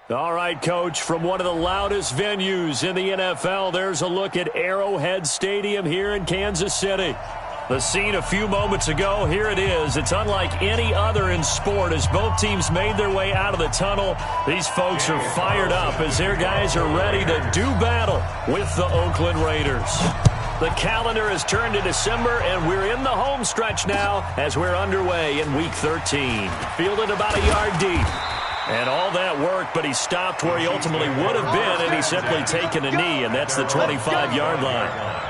All right, Coach, from one of the loudest venues in the NFL, there's a look at Arrowhead Stadium here in Kansas City. The scene a few moments ago, here it is. It's unlike any other in sport as both teams made their way out of the tunnel. These folks are fired up as their guys are ready to do battle with the Oakland Raiders. The calendar has turned to December, and we're in the home stretch now as we're underway in Week 13. Fielded about a yard deep. And all that work, but he stopped where he ultimately would have been, and he's simply taken a knee, and that's the 25-yard line.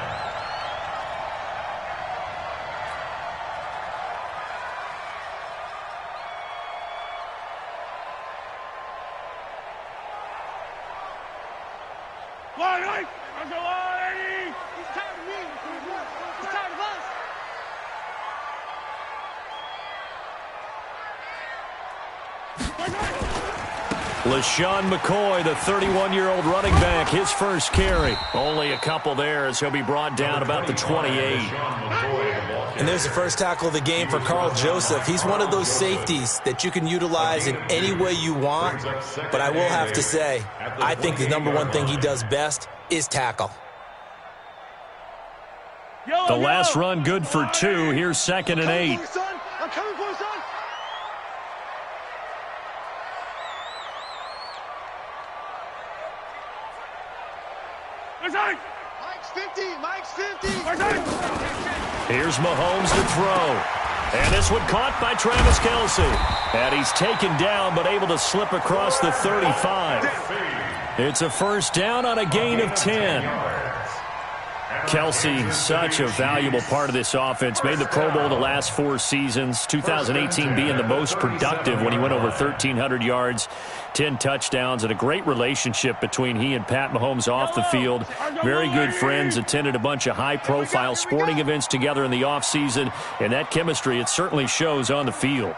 LaShawn McCoy, the 31-year-old running back, his first carry. Only a couple there as he'll be brought down about the 28. And there's the first tackle of the game for Carl Joseph. He's one of those safeties that you can utilize in any way you want. But I will have to say, I think the number one thing he does best is tackle. The last run good for 2. Here's 2nd and 8. I'm coming for you, son. Mike's 50. Mike's 50. Here's Mahomes to throw. And this one caught by Travis Kelce. And he's taken down but able to slip across the 35. It's a first down on a gain of 10. Kelce, such a valuable part of this offense. Made the Pro Bowl the last 4 seasons. 2018 being the most productive when he went over 1,300 yards, 10 touchdowns, and a great relationship between he and Pat Mahomes off the field. Very good friends, attended a bunch of high-profile sporting events together in the offseason, and that chemistry, it certainly shows on the field.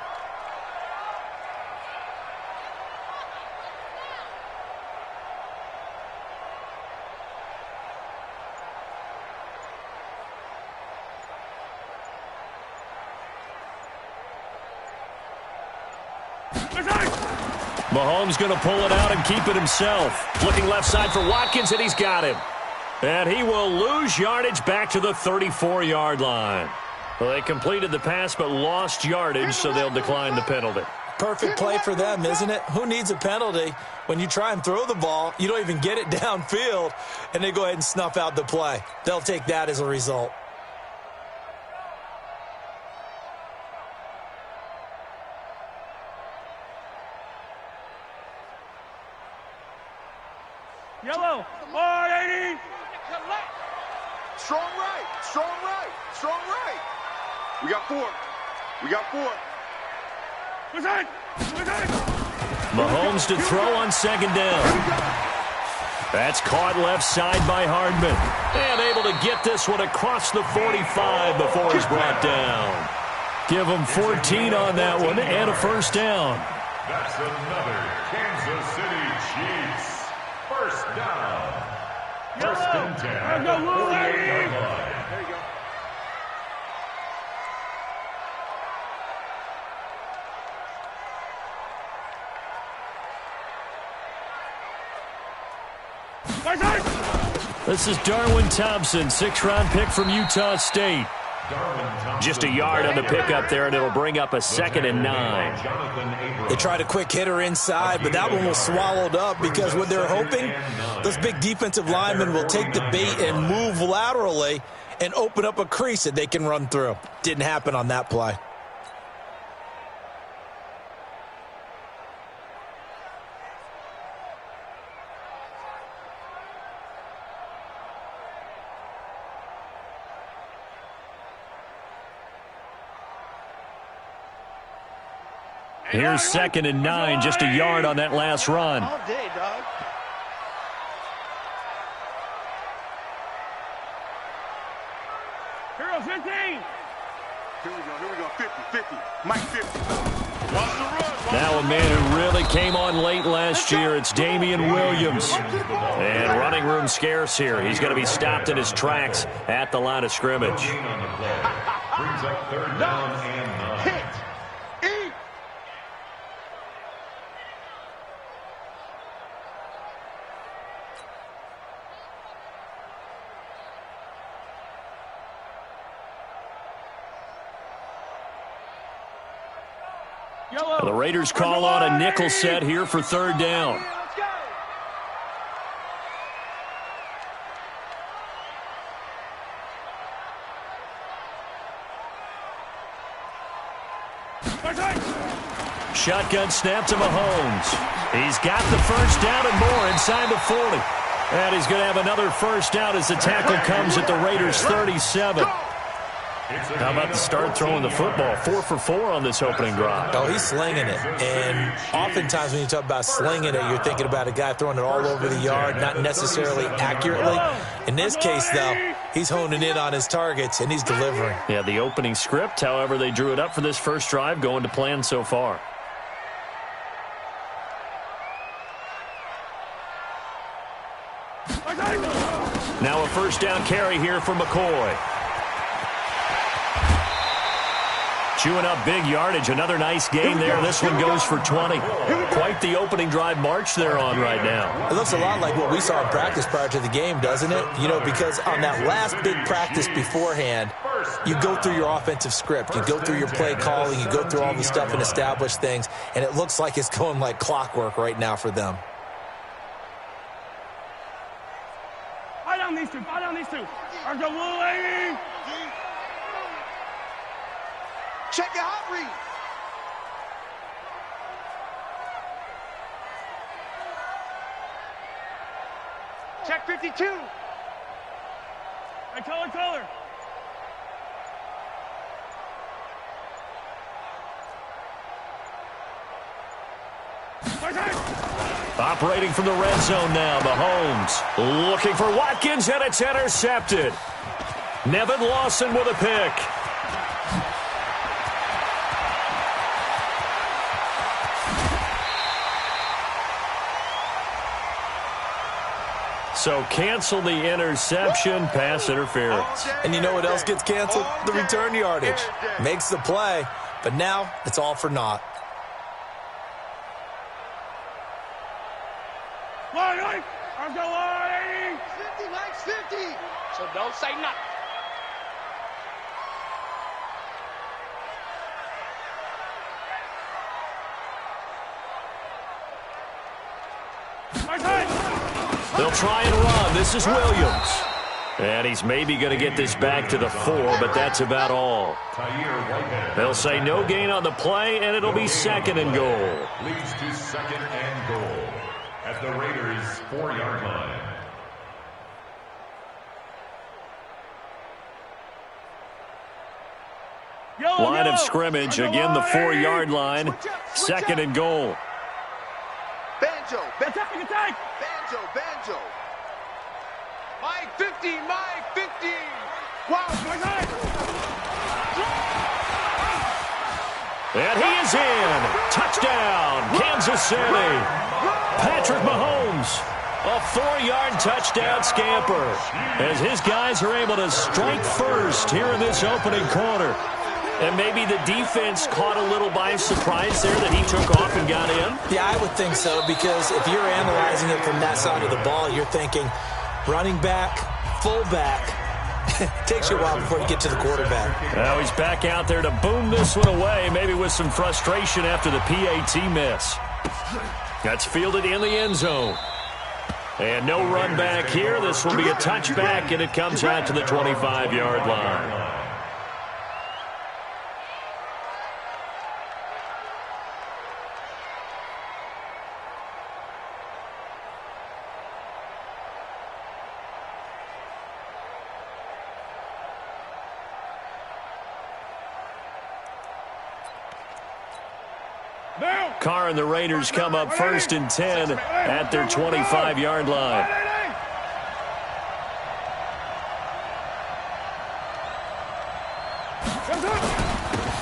Mahomes going to pull it out and keep it himself. Looking left side for Watkins, and he's got him. And he will lose yardage back to the 34-yard line. Well, they completed the pass but lost yardage, so they'll decline the penalty. Perfect play for them, isn't it? Who needs a penalty when you try and throw the ball, you don't even get it downfield, and they go ahead and snuff out the play. They'll take that as a result. Yellow, 180. Strong right, strong right, strong right. We got 4. We got 4. Mahomes to throw on 2nd down. That's caught left side by Hardman. And able to get this one across the 45 before he's brought down. Give him 14 on that one and a first down. That's another Kansas City Chiefs. First down. First and 10. There you go. This is Darwin Thompson, 6th-round pick from Utah State. Just a yard on the pickup there, and it'll bring up a 2nd and 9. They tried a quick hitter inside, but that one was swallowed up because what they're hoping, those big defensive linemen will take the bait and move laterally and open up a crease that they can run through. Didn't happen on that play. Here's 2nd and 9, just a yard on that last run. All day, dog. Hero 15. Here we go, 50. Mike 50. Now a man who really came on late last year, it's Damian Williams. And running room scarce here. He's going to be stopped in his tracks at the line of scrimmage. Brings up 3rd down and 9. The Raiders call on a nickel set here for third down. Shotgun snap to Mahomes. He's got the first down and more inside the 40. And he's going to have another first down as the tackle comes at the Raiders' 37. How about the start throwing the football? 4 for 4 on this opening drive. Oh, he's slinging it. And oftentimes when you talk about slinging it, you're thinking about a guy throwing it all over the yard, not necessarily accurately. In this case, though, he's honing in on his targets, and he's delivering. Yeah, the opening script, however, they drew it up for this first drive, going to plan so far. Now a first down carry here for McCoy. Chewing up big yardage. Another nice gain there. This one goes for 20. Quite the opening drive march they're on right now. It looks a lot like what we saw in practice prior to the game, doesn't it? You know, because on that last big practice beforehand, you go through your offensive script. You go through your play calling. You go through all the stuff and establish things. And it looks like it's going like clockwork right now for them. Buy down these two. Are the blue lady? Check your hot read. Check 52. Hey, color. Operating from the red zone now, Mahomes looking for Watkins, and it's intercepted. Nevin Lawson with a pick. So cancel the interception, pass interference. And you know what else gets canceled? The return yardage. Makes the play, but now it's all for naught. I'll go on. 50, Mike, 50. So don't say nothing. They'll try and run. This is Williams. And he's maybe going to get this back to the 4, but that's about all. They'll say no gain on the play, and it'll be second and goal. Leads to second and goal at the Raiders' 4-yard line. Line of scrimmage, again the 4-yard line, second and goal. Banjo. Attack. Banjo. Mike 50, Mike 50. Wow, And he is in. Touchdown, Kansas City. Patrick Mahomes, a 4-yard touchdown scamper, as his guys are able to strike first here in this opening quarter. And maybe the defense caught a little by surprise there that he took off and got in? Yeah, I would think so, because if you're analyzing it from that side of the ball, you're thinking running back, fullback. It takes you a while before you get to the quarterback. Now he's back out there to boom this one away, maybe with some frustration after the PAT miss. That's fielded in the end zone. And no run back here. This will be a touchback, and it comes out to the 25-yard line. Carr and the Raiders come up first and 10 at their 25-yard line.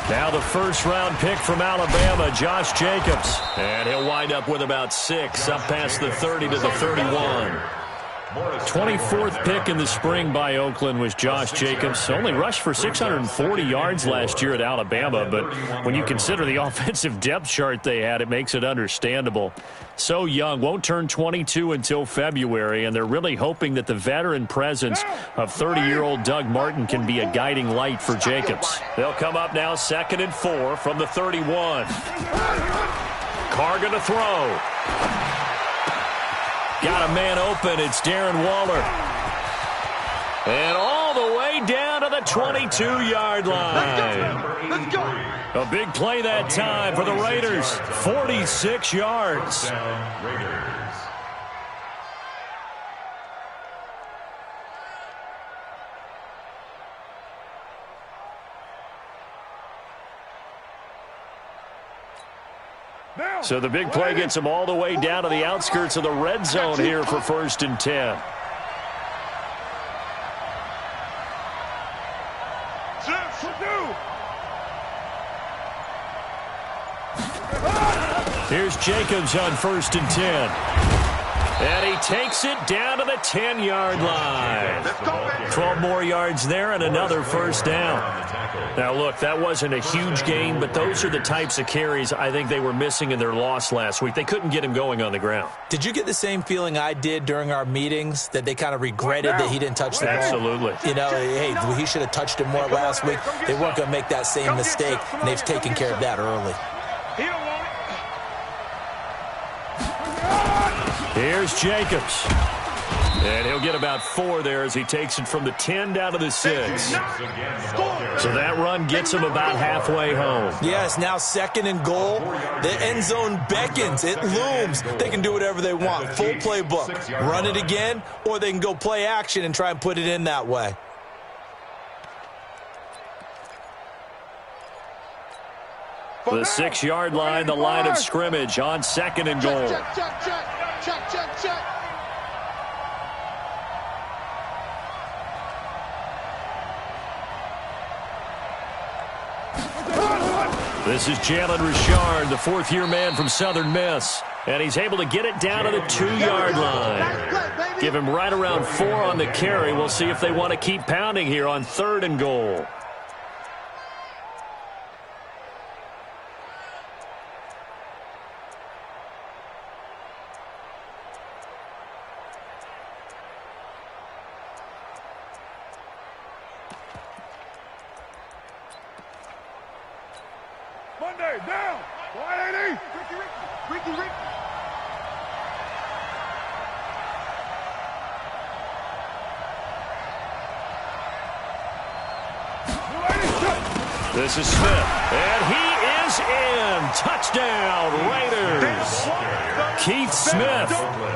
Now the first-round pick from Alabama, Josh Jacobs. And he'll wind up with about 6, up past the 30 to the 31. 24th pick in the spring by Oakland was Josh Jacobs. Only rushed for 640 yards last year at Alabama, but when you consider the offensive depth chart they had, it makes it understandable. So young, won't turn 22 until February, and they're really hoping that the veteran presence of 30-year-old Doug Martin can be a guiding light for Jacobs. They'll come up now 2nd and 4 from the 31. Carr going to throw. Got a man open. It's Darren Waller. And all the way down to the 22-yard line. Let's go. A big play that time for the Raiders. 46 yards. So the big play gets them all the way down to the outskirts of the red zone here for 1st and 10. Here's Jacobs on 1st and 10. And he takes it down to the 10-yard line. 12 more yards there and another 1st down. Now, look, that wasn't a huge gain, but those are the types of carries I think they were missing in their loss last week. They couldn't get him going on the ground. Did you get the same feeling I did during our meetings, that they kind of regretted that he didn't touch the ball? Absolutely. You know, hey, he should have touched it more last week. They weren't going to make that same mistake, and they've taken care of that early. Here's Jacobs. And he'll get about 4 there as he takes it from the 10 down to the 6. So that run gets him about halfway home. Yes, now 2nd and goal. The end zone beckons. It looms. They can do whatever they want. Full playbook. Run it again, or they can go play action and try and put it in that way. The 6-yard line, the line of scrimmage on 2nd and goal. Check. This is Jalen Richard, the 4th-year man from Southern Miss. And he's able to get it down to the 2-yard line. Give him right around 4 on the carry. We'll see if they want to keep pounding here on 3rd and goal. Monday, down. 180. Ricky. This is Smith, and he is in. Touchdown, Raiders. Keith Smith,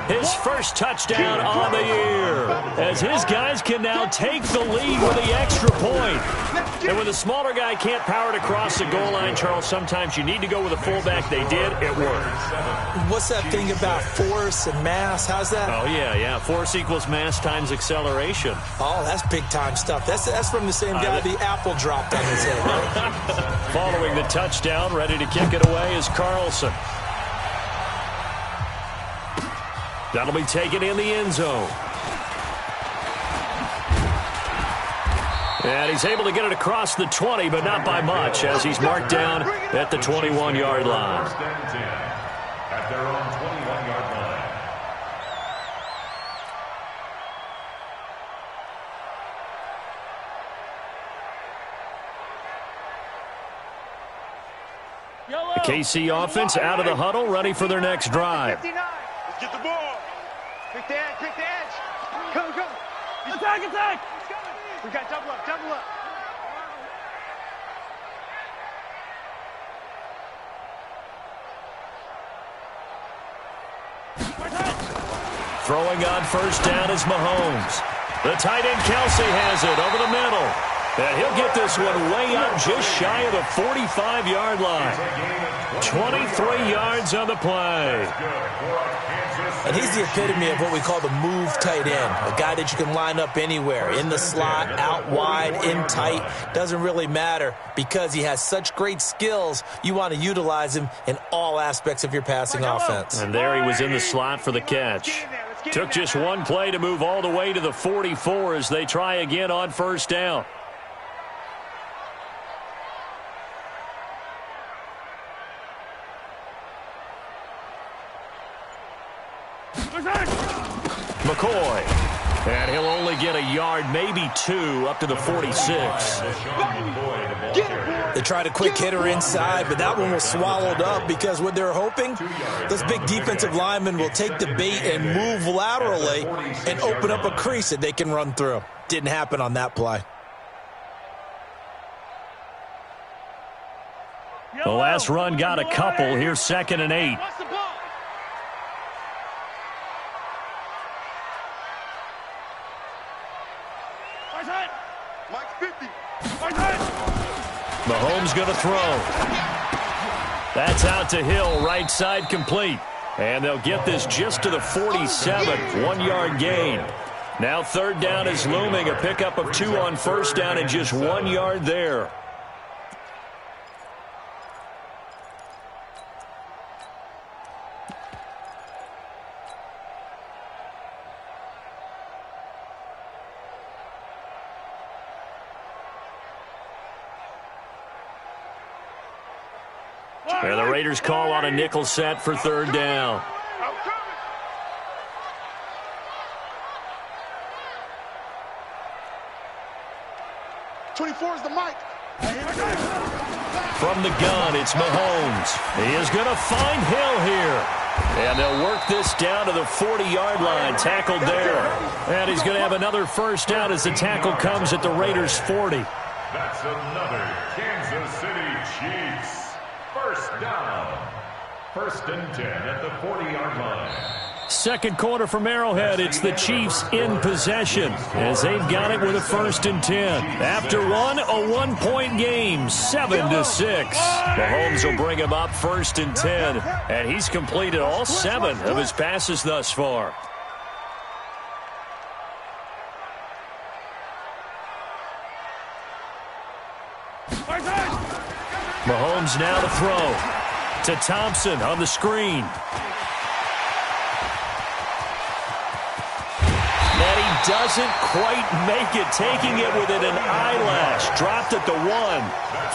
his first touchdown on the year, as his guys can now take the lead with the extra point. And when the smaller guy can't power it across the goal line, Charles, sometimes you need to go with a fullback. They did. It worked. What's that thing about force and mass? How's that? Oh, yeah. Force equals mass times acceleration. Oh, that's big-time stuff. That's from the same guy the apple dropped on his head, right? Following the touchdown, ready to kick it away is Carlson. That'll be taken in the end zone. And he's able to get it across the 20, but not by much, as he's marked down at the 21-yard line. At their own 21-yard line. The KC offense out of the huddle, ready for their next drive. Let's get the ball. Quick the edge. Go. Attack. We got double up. Throwing on first down is Mahomes. The tight end Kelsey has it over the middle. And he'll get this one way up just shy of the 45-yard line. 23 yards on the play. And he's the epitome of what we call the move tight end, a guy that you can line up anywhere, in the slot, out wide, in tight. Doesn't really matter because he has such great skills. You want to utilize him in all aspects of your passing offense. And there he was in the slot for the catch. Took just one play to move all the way to the 44 as they try again on first down. McCoy. And he'll only get a yard, maybe two, up to the 46. They tried a quick hitter inside, but that one was swallowed up because what they're hoping, those big defensive linemen will take the bait and move laterally and open up a crease that they can run through. Didn't happen on that play. The last run got a couple. Here's 2nd and 8. Mahomes going to throw. That's out to Hill, right side complete. And they'll get this just to the 47, 1-yard gain. Now 3rd down is looming, a pickup of 2 on first down and just 1 yard there. And the Raiders call on a nickel set for 3rd down. 24 is the mic. From the gun, it's Mahomes. He is going to find Hill here. And they'll work this down to the 40-yard line, tackled there. And he's going to have another first down as the tackle comes at the Raiders' 40. That's another Kansas City Chiefs. First down. 1st and 10 at the 40-yard line. Second quarter from Arrowhead. It's the Chiefs in possession as they've got it with a 1st and 10. After one, a 1-point game, 7-6. Mahomes will bring him up 1st and 10, and he's completed all 7 of his passes thus far. Mahomes now to throw to Thompson on the screen. And he doesn't quite make it, taking it within an eyelash. Dropped at the 1.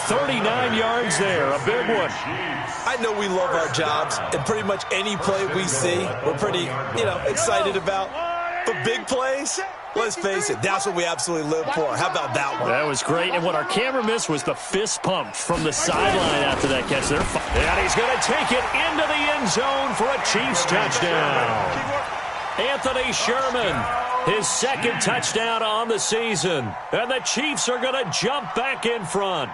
39 yards there, a big one. I know we love our jobs, and pretty much any play we see, we're pretty, excited about. But big plays, let's face it, that's what we absolutely live for. How about that one? That was great, and what our camera missed was the fist pump from the sideline after that catch there. And he's going to take it into the end zone for a Chiefs touchdown. Anthony Sherman, his 2nd touchdown on the season. And the Chiefs are going to jump back in front.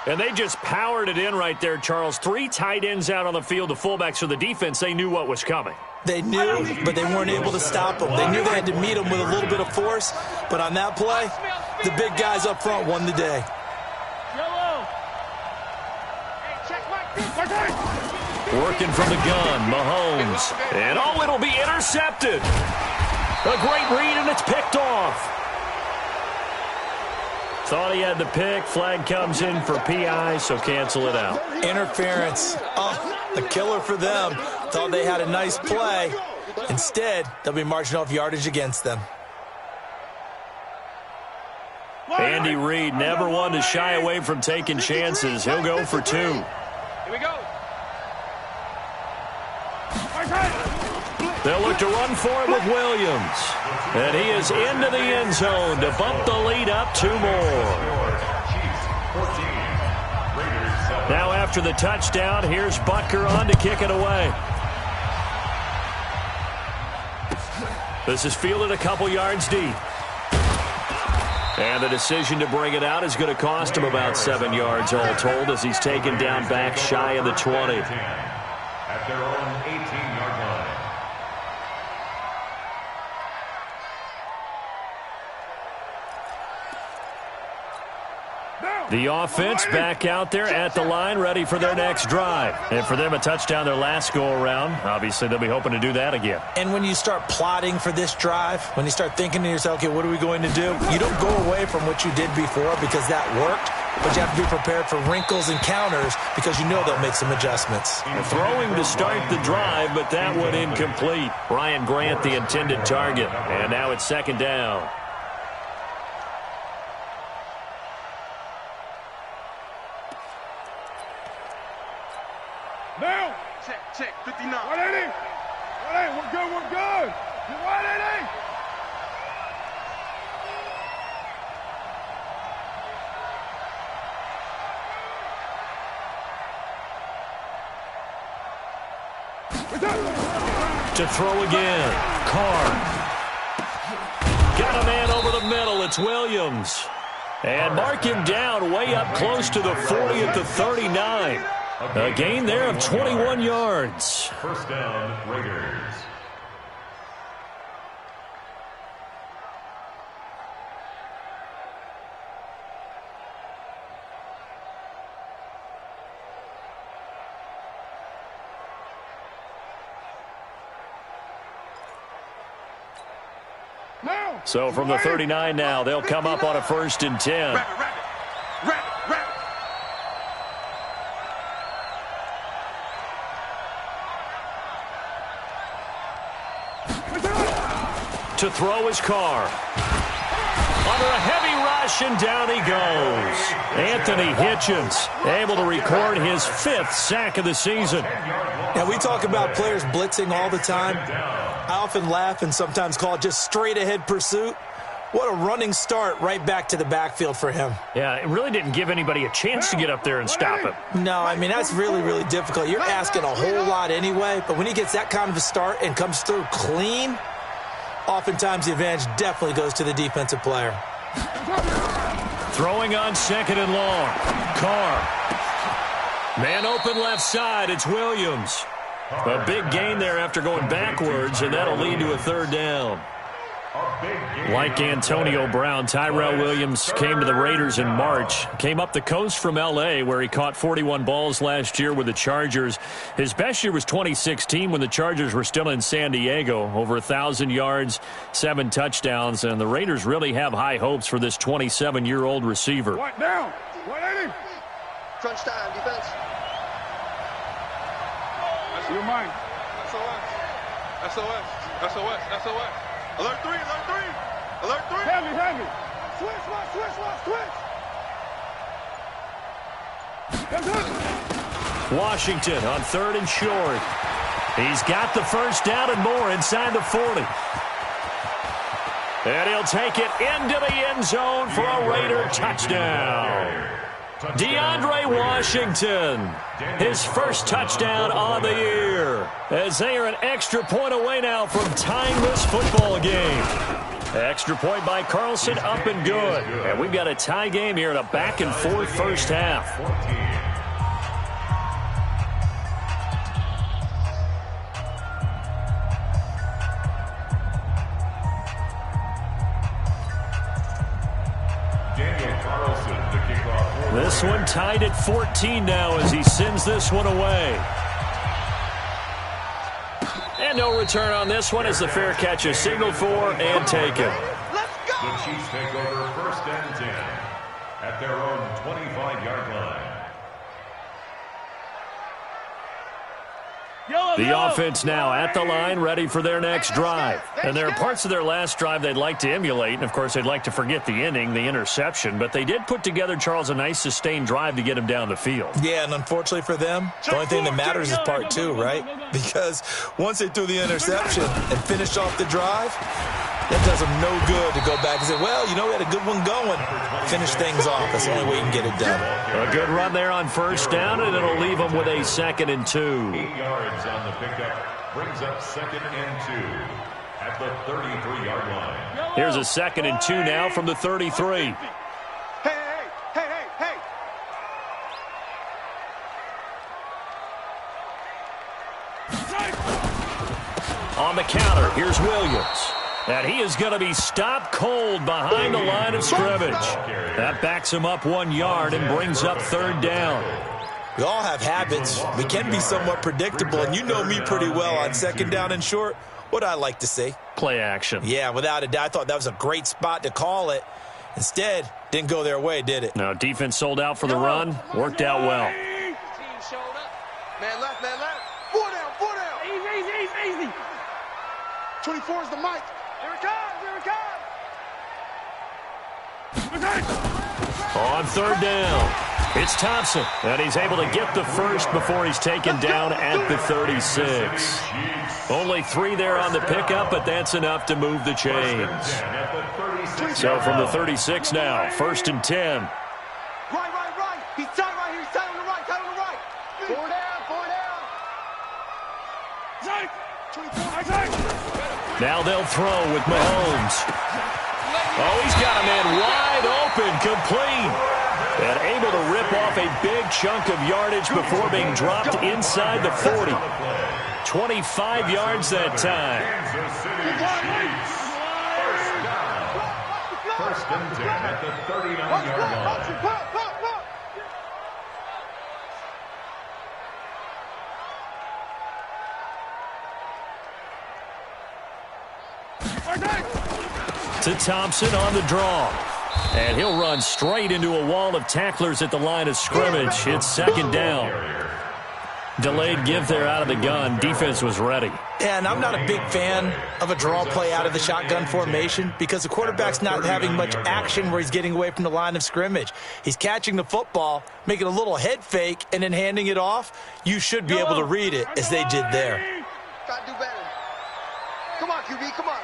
And they just powered it in right there, Charles. 3 tight ends out on the field, the fullbacks for the defense. They knew what was coming. They knew, but they weren't able to stop them. They knew they had to meet them with a little bit of force. But on that play, the big guys up front won the day. Working from the gun, Mahomes. And it'll be intercepted. A great read, and it's picked off. Thought he had the pick. Flag comes in for PI, so cancel it out. Interference. Oh, a killer for them. Thought they had a nice play. Instead, they'll be marching off yardage against them. Andy Reid, never one to shy away from taking chances. He'll go for 2. Here we go. They'll look to run for it with Williams. And he is into the end zone to bump the lead up 2 more. Now after the touchdown, here's Butker on to kick it away. This is fielded a couple yards deep. And the decision to bring it out is going to cost him about 7 yards all told as he's taken down back shy of the 20. At their own 18-yard line. The offense back out there at the line, ready for their next drive. And for them, a touchdown their last go-around. Obviously, they'll be hoping to do that again. And when you start plotting for this drive, when you start thinking to yourself, okay, what are we going to do? You don't go away from what you did before because that worked. but you have to be prepared for wrinkles and counters because you know they'll make some adjustments. Throwing to start the drive, but that one incomplete. Ryan Grant, the intended target. And now it's second down. Now. Check, 59. 180. 180, we're good, we're good. 180. To throw again. Carr. Got a man over the middle. It's Williams. And mark him down way up close to the 40 at the 39. A gain there of 21 yards. First down, Raiders. So from the 39 now, they'll come up on a 1st and 10. Wrap it. To throw his Carr. Under a heavy rush, and down he goes. Anthony Hitchens able to record his 5th sack of the season. Now, we talk about players blitzing all the time. I often laugh and sometimes call it just straight-ahead pursuit. What a running start right back to the backfield for him. Yeah, it really didn't give anybody a chance to get up there and stop him. No, I mean, that's really, really difficult. You're asking a whole lot anyway, but when he gets that kind of a start and comes through clean, oftentimes the advantage definitely goes to the defensive player. Throwing on 2nd and long. Carr. Man open left side. It's Williams. A big gain there after going backwards, and that'll lead to a 3rd down. Like Antonio Brown, Tyrell Williams came to the Raiders in March. Came up the coast from L.A., where he caught 41 balls last year with the Chargers. His best year was 2016 when the Chargers were still in San Diego. Over 1,000 yards, 7 touchdowns, and the Raiders really have high hopes for this 27-year-old receiver. What down? 180. Crunch time, defense. Your mind. SOS. Alert 3. Heavy. Switch. Washington on 3rd and short. He's got the 1st down and more inside the 40. And he'll take it into the end zone for a Raider touchdown. DeAndre Washington, his 1st touchdown on the year, as they are an extra point away now from tying this football game. Extra point by Carlson, up and good. And we've got a tie game here in a back-and-forth first half. This one tied at 14 now as he sends this one away. And no return on this one as the fair catch is signaled for and taken. The Chiefs take over 1st and 10 at their own 25-yard line. The offense now at the line, ready for their next drive. And there are parts of their last drive they'd like to emulate. And, of course, they'd like to forget the inning, the interception. But they did put together, Charles, a nice sustained drive to get him down the field. Yeah, and unfortunately for them, the only thing that matters is part 2, right? Because once they threw the interception and finished off the drive, that does them no good to go back and say, well, you know, we had a good one going. Finish things off. That's the only way you can get it done. A good run there on 1st down, and it'll leave them with a 2nd and 2. 8 yards on the pickup brings up 2nd and 2 at the 33-yard line. Here's a 2nd and 2 now from the 33. Hey. On the counter, here's Williams. And he is going to be stopped cold behind the line of scrimmage. That backs him up 1 yard and brings up 3rd down. We all have habits. We can be somewhat predictable, and you know me pretty well on 2nd down and short. What I like to see. Play action. Yeah, without a doubt. I thought that was a great spot to call it. Instead, didn't go their way, did it? No, defense sold out for the run. Worked out well. Team showed up. Man left, man left. 4 down, 4 down. Easy. 24 is the mic. Here it comes, here it comes. On third down, it's Thompson, and he's able to get the first before he's taken down at the 36. Only 3 there on the pickup, but that's enough to move the chains. So from the 36 now, 1st and 10. Right. He's tight right here. He's tight on the right. 4 down, 4 down. Now they'll throw with Mahomes. Oh, he's got a man wide open, complete. And able to rip off a big chunk of yardage before being dropped inside the 40. 25 yards that time. Kansas City Chiefs. First and 10 at the 39-yard line. To Thompson on the draw. And he'll run straight into a wall of tacklers at the line of scrimmage. It's 2nd down. Delayed give there out of the gun. Defense was ready. Yeah, and I'm not a big fan of a draw play out of the shotgun formation because the quarterback's not having much action where he's getting away from the line of scrimmage. He's catching the football, making a little head fake, and then handing it off. You should be able to read it as they did there. Gotta do better. Come on, QB, come on.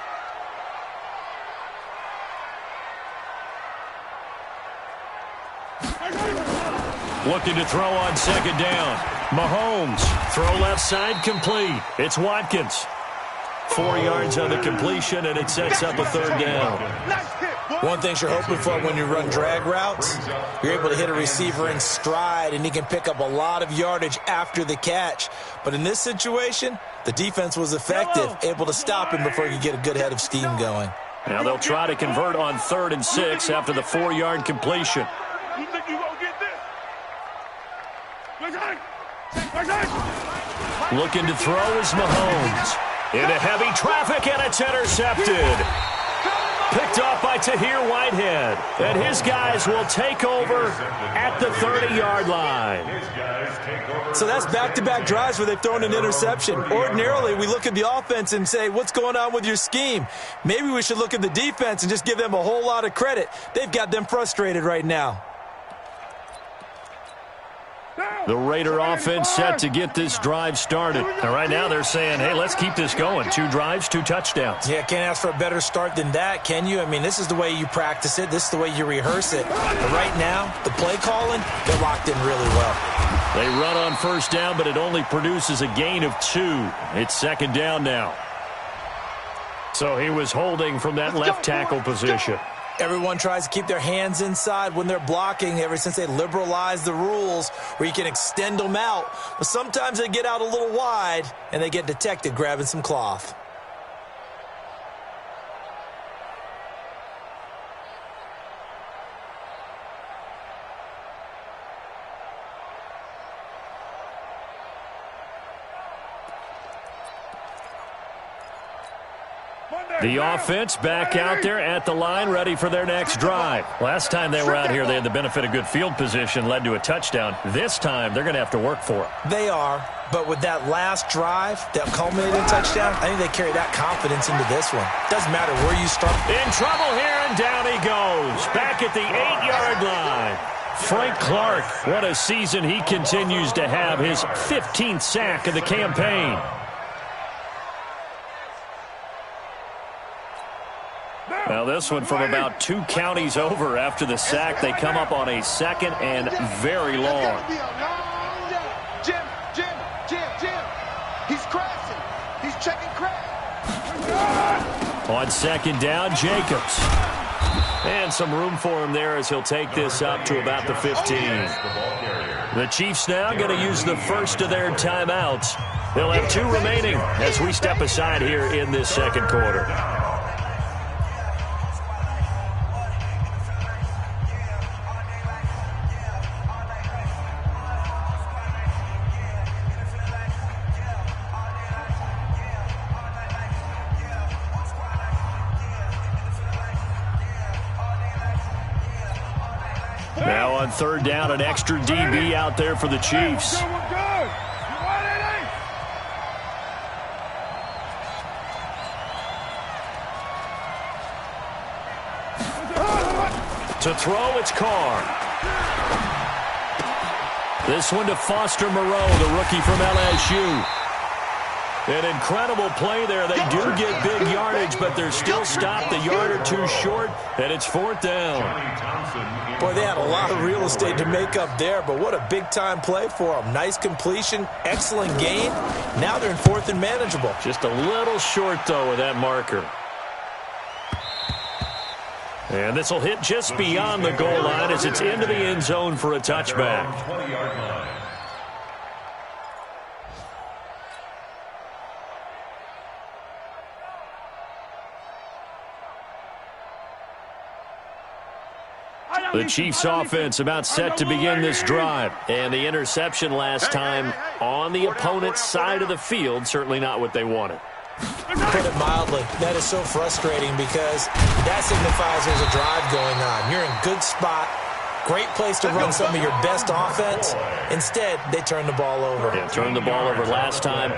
Looking to throw on 2nd down. Mahomes, throw left side, complete. It's Watkins. 4 yards on the completion, and it sets up a 3rd down. One thing you're hoping for when you run drag routes, you're able to hit a receiver in stride, and he can pick up a lot of yardage after the catch. But in this situation, the defense was effective, able to stop him before he could get a good head of steam going. Now they'll try to convert on 3rd and 6 after the 4-yard completion. You think you gonna get this? Looking to throw is Mahomes. Into heavy traffic, and it's intercepted. Picked off by Tahir Whitehead. And his guys will take over at the 30-yard line. So that's back-to-back drives where they've thrown an interception. Ordinarily, we look at the offense and say, what's going on with your scheme? Maybe we should look at the defense and just give them a whole lot of credit. They've got them frustrated right now. The Raider offense set to get this drive started. And right now they're saying, hey, let's keep this going. 2 drives, 2 touchdowns. Yeah, can't ask for a better start than that, can you? I mean, this is the way you practice it. This is the way you rehearse it. But right now, the play calling, they're locked in really well. They run on 1st down, but it only produces a gain of 2. It's 2nd down now. So he was holding from that left tackle position. Everyone tries to keep their hands inside when they're blocking ever since they liberalized the rules where you can extend them out. But sometimes they get out a little wide and they get detected grabbing some cloth. The offense back out there at the line, ready for their next drive. Last time they were out here, they had the benefit of good field position, led to a touchdown. This time, they're going to have to work for it. They are, but with that last drive, that culminating touchdown, I think they carry that confidence into this one. Doesn't matter where you start. In trouble here, and down he goes. Back at the 8-yard line. Frank Clark, what a season he continues to have. His 15th sack of the campaign. Now this one from about 2 counties over after the sack. They come up on a 2nd and very long. Jim. He's crashing. He's checking crash. On 2nd down, Jacobs. And some room for him there as he'll take this up to about the 15. The Chiefs now going to use the first of their timeouts. They'll have 2 remaining as we step aside here in this 2nd quarter. on third down, an extra DB out there for the Chiefs. To throw, it's Carr. This one to Foster Moreau, the rookie from LSU. An incredible play there. They do get big yardage, but they're still stopped a yard or two short, and it's fourth down. Boy, they had a lot of real estate to make up there, but what a big-time play for them. Nice completion, excellent gain. Now they're in fourth and manageable. Just a little short, though, with that marker. And this will hit just beyond the goal line as it's into the end zone for a touchback. 20-yard line. The Chiefs offense about set to begin this drive. And the interception last time on the opponent's side of the field, certainly not what they wanted. Put it mildly, that is so frustrating because that signifies there's a drive going on. You're in good spot, great place to run some of your best offense. Instead, they turn the ball over. Yeah, turned the ball over last time.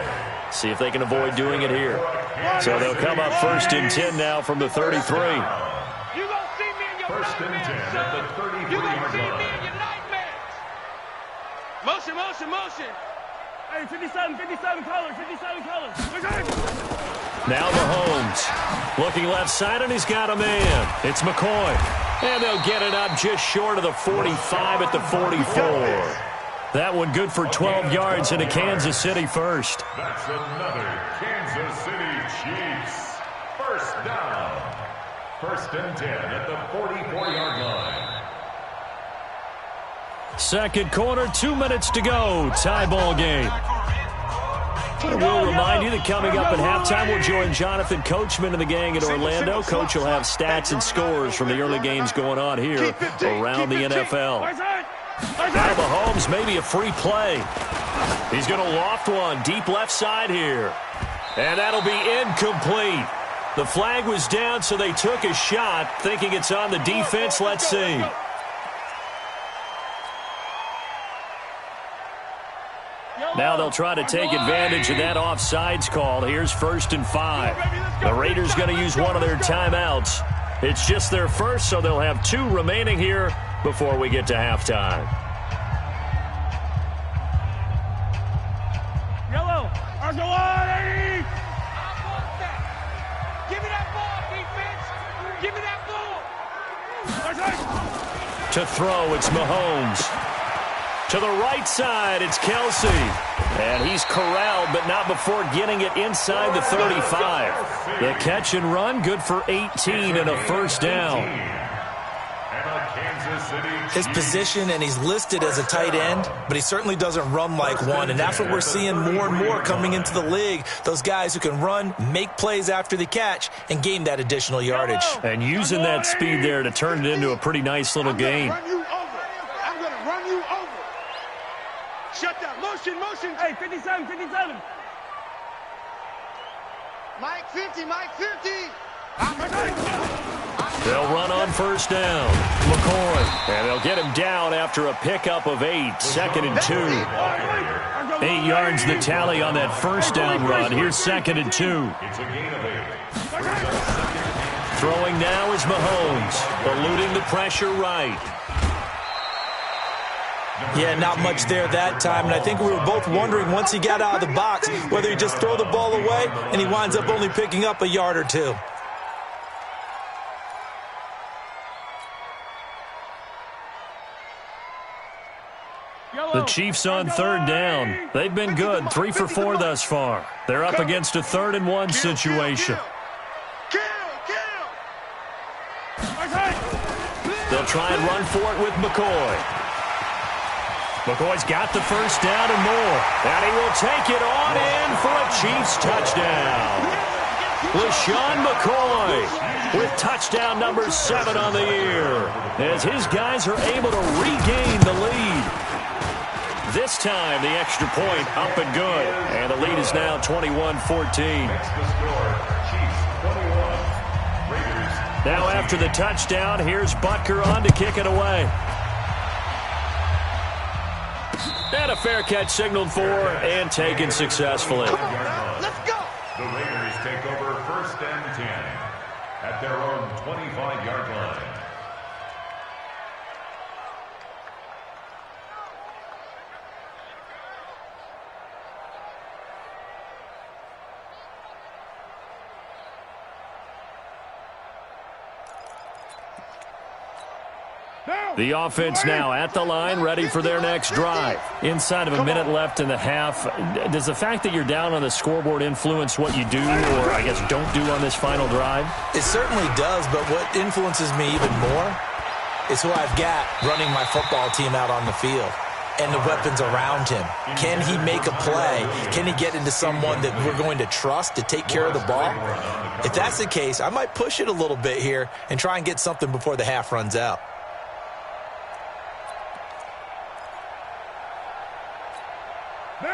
See if they can avoid doing it here. So they'll come up first and 10 now from the 33. First and 10 at the 33-yard line. Motion, motion, motion. Hey, 57 colors. Now Mahomes looking left side, and he's got a man. It's McCoy. And they'll get it up just short of the 45 at the 44. That one good for 12 yards into Kansas City first. That's another Kansas City Chiefs. First down. First and 10 at the 44-yard line. Second quarter, 2 minutes to go. Tie ball game. We'll remind you that coming up at halftime, we'll join Jonathan Coachman and the gang in Orlando. Coach will have stats and scores from the early games going on here around the NFL. Now Mahomes, maybe a free play. He's going to loft one deep left side here. And that'll be incomplete. The flag was down, so they took a shot, thinking it's on the defense. Let's see. Now they'll try to take advantage of that offsides call. Here's first and 5. The Raiders going to use one of their timeouts. It's just their first, so they'll have 2 remaining here before we get to halftime. Yellow, Argolani! Give me that ball, defense. Give me that ball. To throw, it's Mahomes. To the right side, it's Kelsey. And he's corralled, but not before getting it inside the 35. The catch and run, good for 18 and a first down. His position, and he's listed as a tight end, but he certainly doesn't run like one, and that's what we're seeing more and more coming into the league. Those guys who can run, make plays after the catch, and gain that additional yardage. And using that speed there to turn it into a pretty nice little gain. I'm going to run you over. Shut down. Motion, motion. Hey, 57. Mike 50, Mike 50. They'll run on first down. McCoy. And they'll get him down after a pickup of 8. Second and 2. 8 yards the tally on that first down run. Here's second and 2. It's a gain of 8. Throwing now is Mahomes. Eluding the pressure right. Yeah, not much there that time, and I think we were both wondering once he got out of the box whether he just throw the ball away, and he winds up only picking up a yard or 2. The Chiefs on third down. They've been good, 3 for 4 thus far. They're up against a 3rd and 1 situation. They'll try and run for it with McCoy. McCoy's got the first down and more. And he will take it on in for a Chiefs touchdown. LaShawn McCoy with touchdown number 7 on the year as his guys are able to regain the lead. This time, the extra point up and good. And the lead is now 21-14. Now after the touchdown, here's Butker on to kick it away. And a fair catch signaled for and taken successfully. Come on now, let's go. The Raiders take over 1st and 10 at their own 25-yard line. The offense now at the line, ready for their next drive. Inside of a minute left in the half, does the fact that you're down on the scoreboard influence what you do, or I guess don't do on this final drive? It certainly does, but what influences me even more is who I've got running my football team out on the field and the weapons around him. Can he make a play? Can he get into someone that we're going to trust to take care of the ball? If that's the case, I might push it a little bit here and try and get something before the half runs out.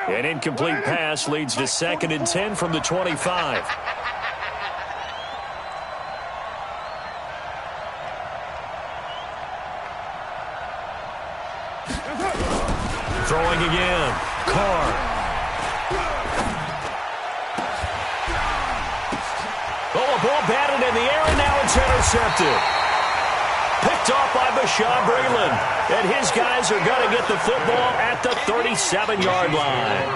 An incomplete pass leads to 2nd and 10 from the 25. Throwing again. Carr. Oh, a ball batted in the air, and now it's intercepted. Picked off by Bashaud Breeland. And his guys are going to get the football at the 37-yard line.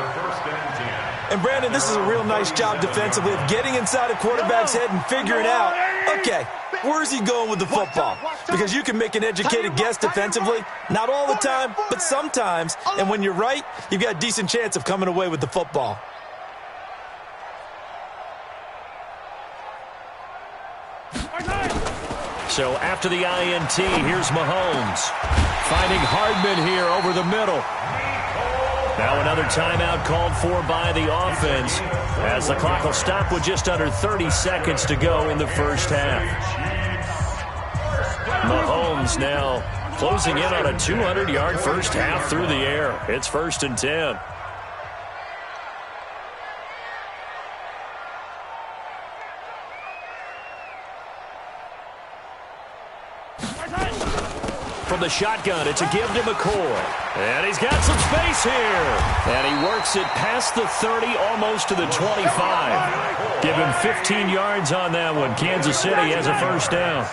And, Brandon, this is a real nice job defensively of getting inside a quarterback's head and figuring out, okay, where is he going with the football? Because you can make an educated guess defensively. Not all the time, but sometimes. And when you're right, you've got a decent chance of coming away with the football. So after the INT, here's Mahomes. Finding Hardman here over the middle. Now another timeout called for by the offense as the clock will stop with just under 30 seconds to go in the first half. Mahomes now closing in on a 200-yard first half through the air. It's 1st and 10. From the shotgun, it's a give to McCoy. And he's got some space here. And he works it past the 30, almost to the 25. Give him 15 yards on that one. Kansas City has a first down.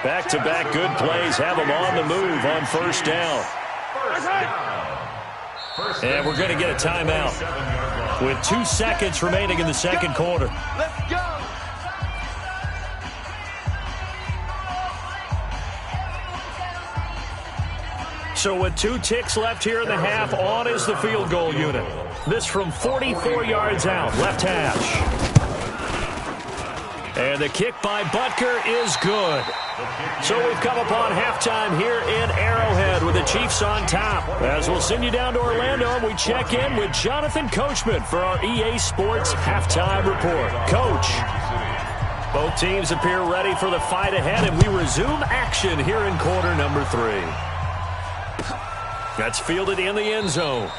Back-to-back good plays have them on the move on first down. And we're going to get a timeout with 2 seconds remaining in the second quarter. Let's go. So with 2 ticks left here in the half, on is the field goal unit. This from 44 yards out, left hash. And the kick by Butker is good. So we've come upon halftime here in Arrowhead with the Chiefs on top. As we'll send you down to Orlando, and we check in with Jonathan Coachman for our EA Sports Halftime Report. Coach, both teams appear ready for the fight ahead, and we resume action here in quarter number 3. That's fielded in the end zone.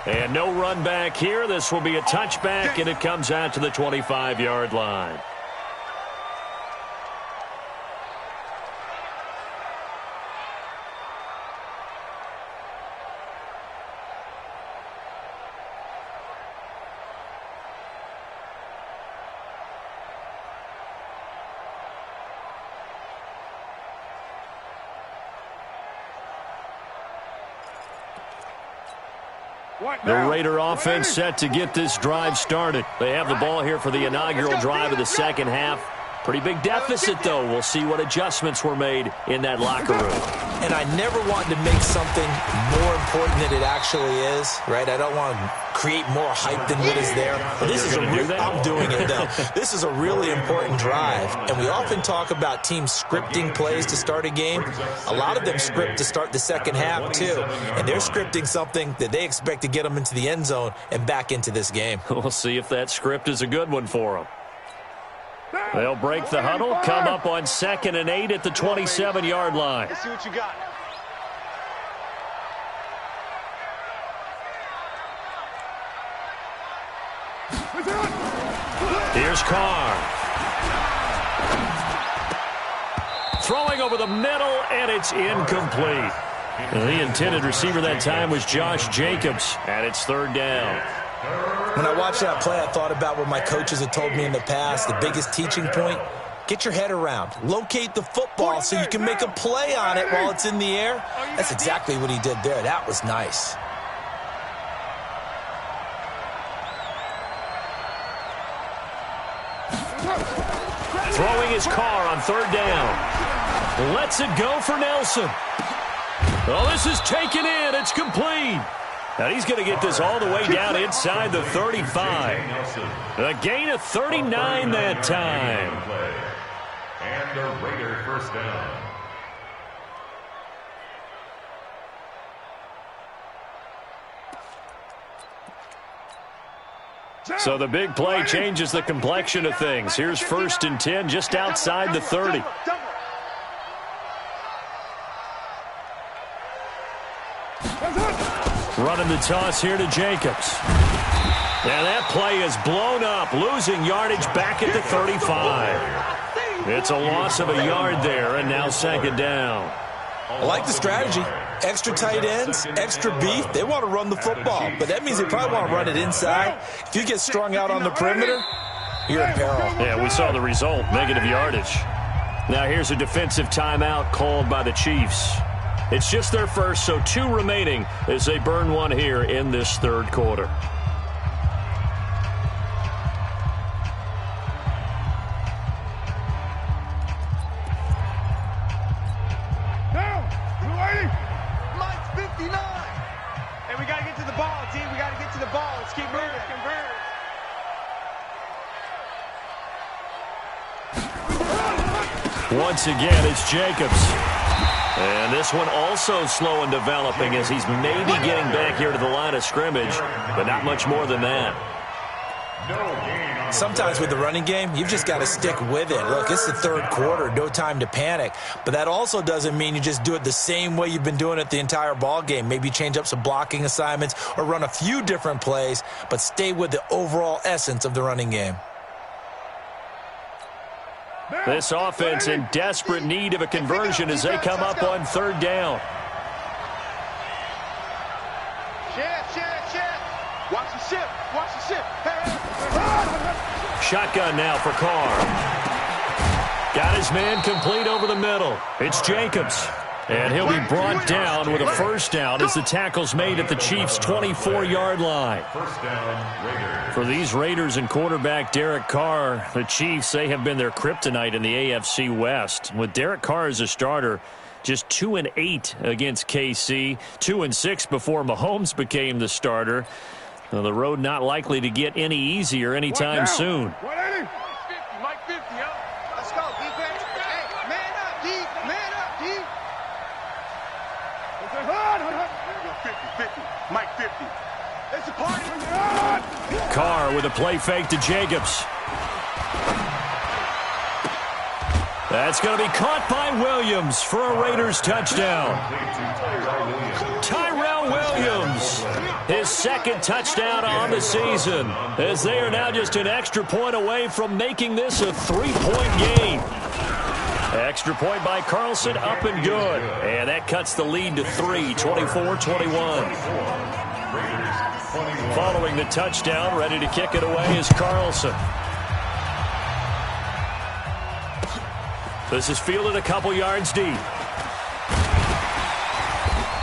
And no run back here. This will be a touchback, and it comes out to the 25-yard line. The Raider offense set to get this drive started. They have the ball here for the inaugural drive of the second half. Pretty big deficit, though. We'll see what adjustments were made in that locker room. And I never want to make something more important than it actually is, right? I don't want to create more hype than what is there. But this is I'm doing it, though. This is a really important drive. And we often talk about teams scripting plays to start a game. A lot of them script to start the second half, too. And they're scripting something that they expect to get them into the end zone and back into this game. We'll see if that script is a good one for them. They'll break the huddle, come up on 2nd and 8 at the 27-yard line. Let's see what you got. Here's Carr. Throwing over the middle, and it's incomplete. The intended receiver that time was Josh Jacobs, and it's third down. When I watched that play, I thought about what my coaches had told me in the past. The biggest teaching point, get your head around. Locate the football so you can make a play on it while it's in the air. That's exactly what he did there. That was nice. Throwing his car on third down. Lets it go for Nelson. Oh, this is taken in. It's complete. Now he's going to get this all the way down inside the 35. A gain of 39 that time. And a Raider first down. So the big play changes the complexion of things. Here's 1st and 10 just outside the 30. Running the toss here to Jacobs. And that play is blown up, losing yardage back at the 35. It's a loss of a yard there, and now 2nd down. I like the strategy. Extra tight ends, extra beef. They want to run the football, but that means they probably want to run it inside. If you get strung out on the perimeter, you're in peril. Yeah, we saw the result, negative yardage. Now here's a defensive timeout called by the Chiefs. It's just their first, so 2 remaining as they burn one here in this 3rd quarter. Down. 280. Mike's 59. Hey, we got to get to the ball, D. We got to get to the ball. Let's keep moving. Once again, it's Jacobs. And this one also slow in developing as he's maybe getting back here to the line of scrimmage, but not much more than that. Sometimes with the running game, you've just got to stick with it. Look, it's the 3rd quarter, no time to panic. But that also doesn't mean you just do it the same way you've been doing it the entire ball game. Maybe change up some blocking assignments or run a few different plays, but stay with the overall essence of the running game. This offense in desperate need of a conversion as they come up on 3rd down. Watch the ship. Watch the ship. Shotgun now for Carr. Got his man complete over the middle. It's Jacobs. And he'll be brought down with a 1st down as the tackle's made at the Chiefs' 24-yard line. First down, Raiders. For these Raiders and quarterback Derek Carr, the Chiefs, they have been their kryptonite in the AFC West. With Derek Carr as a starter, just 2-8 against KC, 2-6 before Mahomes became the starter. Now, the road not likely to get any easier anytime soon. 180. Mike 50, yo. Let's go, defense. Hey, man up, D. Man up, D. 50. Mike 50. It's a party. Carr with a play fake to Jacobs. That's going to be caught by Williams for a Raiders touchdown. Tyrell Williams, his 2nd touchdown on the season, as they are now just an extra point away from making this a 3-point game. Extra point by Carlson, up and good. And that cuts the lead to 3, 24-21. Following the touchdown, ready to kick it away is Carlson. This is fielded a couple yards deep.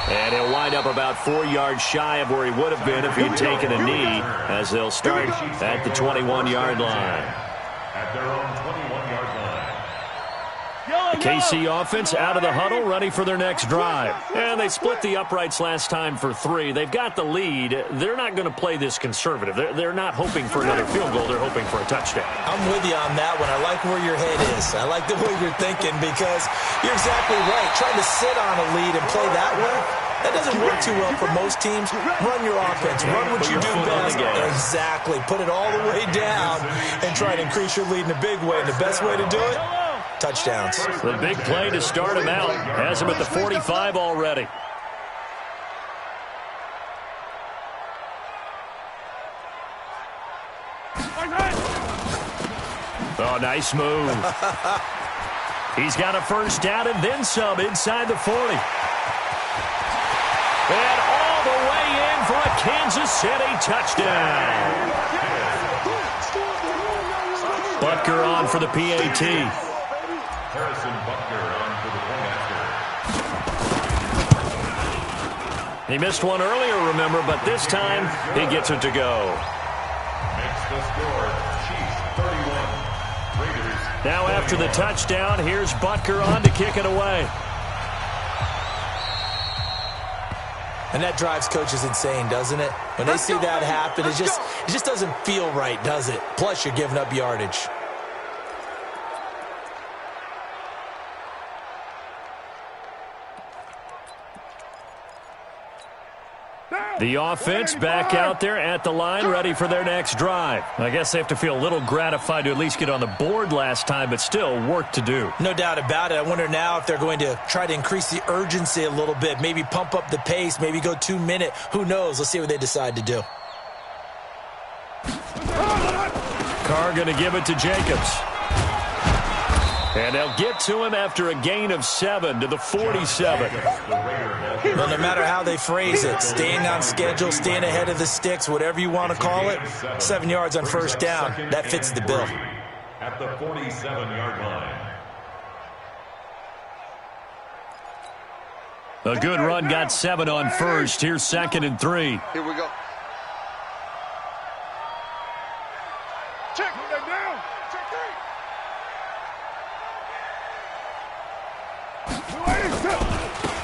And he'll wind up about 4 yards shy of where he would have been if he had taken a knee, as they'll start at the 21-yard line. At their own 21-yard line. The KC offense out of the huddle, ready for their next drive. And they split the uprights last time for 3. They've got the lead. They're not going to play this conservative. They're not hoping for another field goal. They're hoping for a touchdown. I'm with you on that one. I like where your head is. I like the way you're thinking because you're exactly right. Trying to sit on a lead and play that way, that doesn't work too well for most teams. Run your offense. Run what you do best. Exactly. Put it all the way down and try to increase your lead in a big way. And the best way to do it, touchdowns. The big play to start him out has him at the 45 already. Oh, nice move. He's got a 1st down and then some inside the 40. And all the way in for a Kansas City touchdown. Butker on for the PAT. Harrison Butker on for the point after. He missed one earlier, remember, but this time he gets it to go. Makes the score, Chiefs 31, Raiders. Now after the touchdown, here's Butker on to kick it away. And that drives coaches insane, doesn't it? When they see that happen, it just doesn't feel right, does it? Plus, you're giving up yardage. The offense back out there at the line, ready for their next drive. I guess they have to feel a little gratified to at least get on the board last time, but still work to do. No doubt about it. I wonder now if they're going to try to increase the urgency a little bit, maybe pump up the pace, maybe go 2-minute. Who knows? Let's see what they decide to do. Carr going to give it to Jacobs. And they'll get to him after a gain of 7 to the 47. Well, no matter how they phrase it, staying on schedule, staying ahead of the sticks, whatever you want to call it, 7 yards on first down, that fits the bill. At the 47-yard line. A good run got 7 on first. Here's 2nd and 3. Here we go. Check that down. Check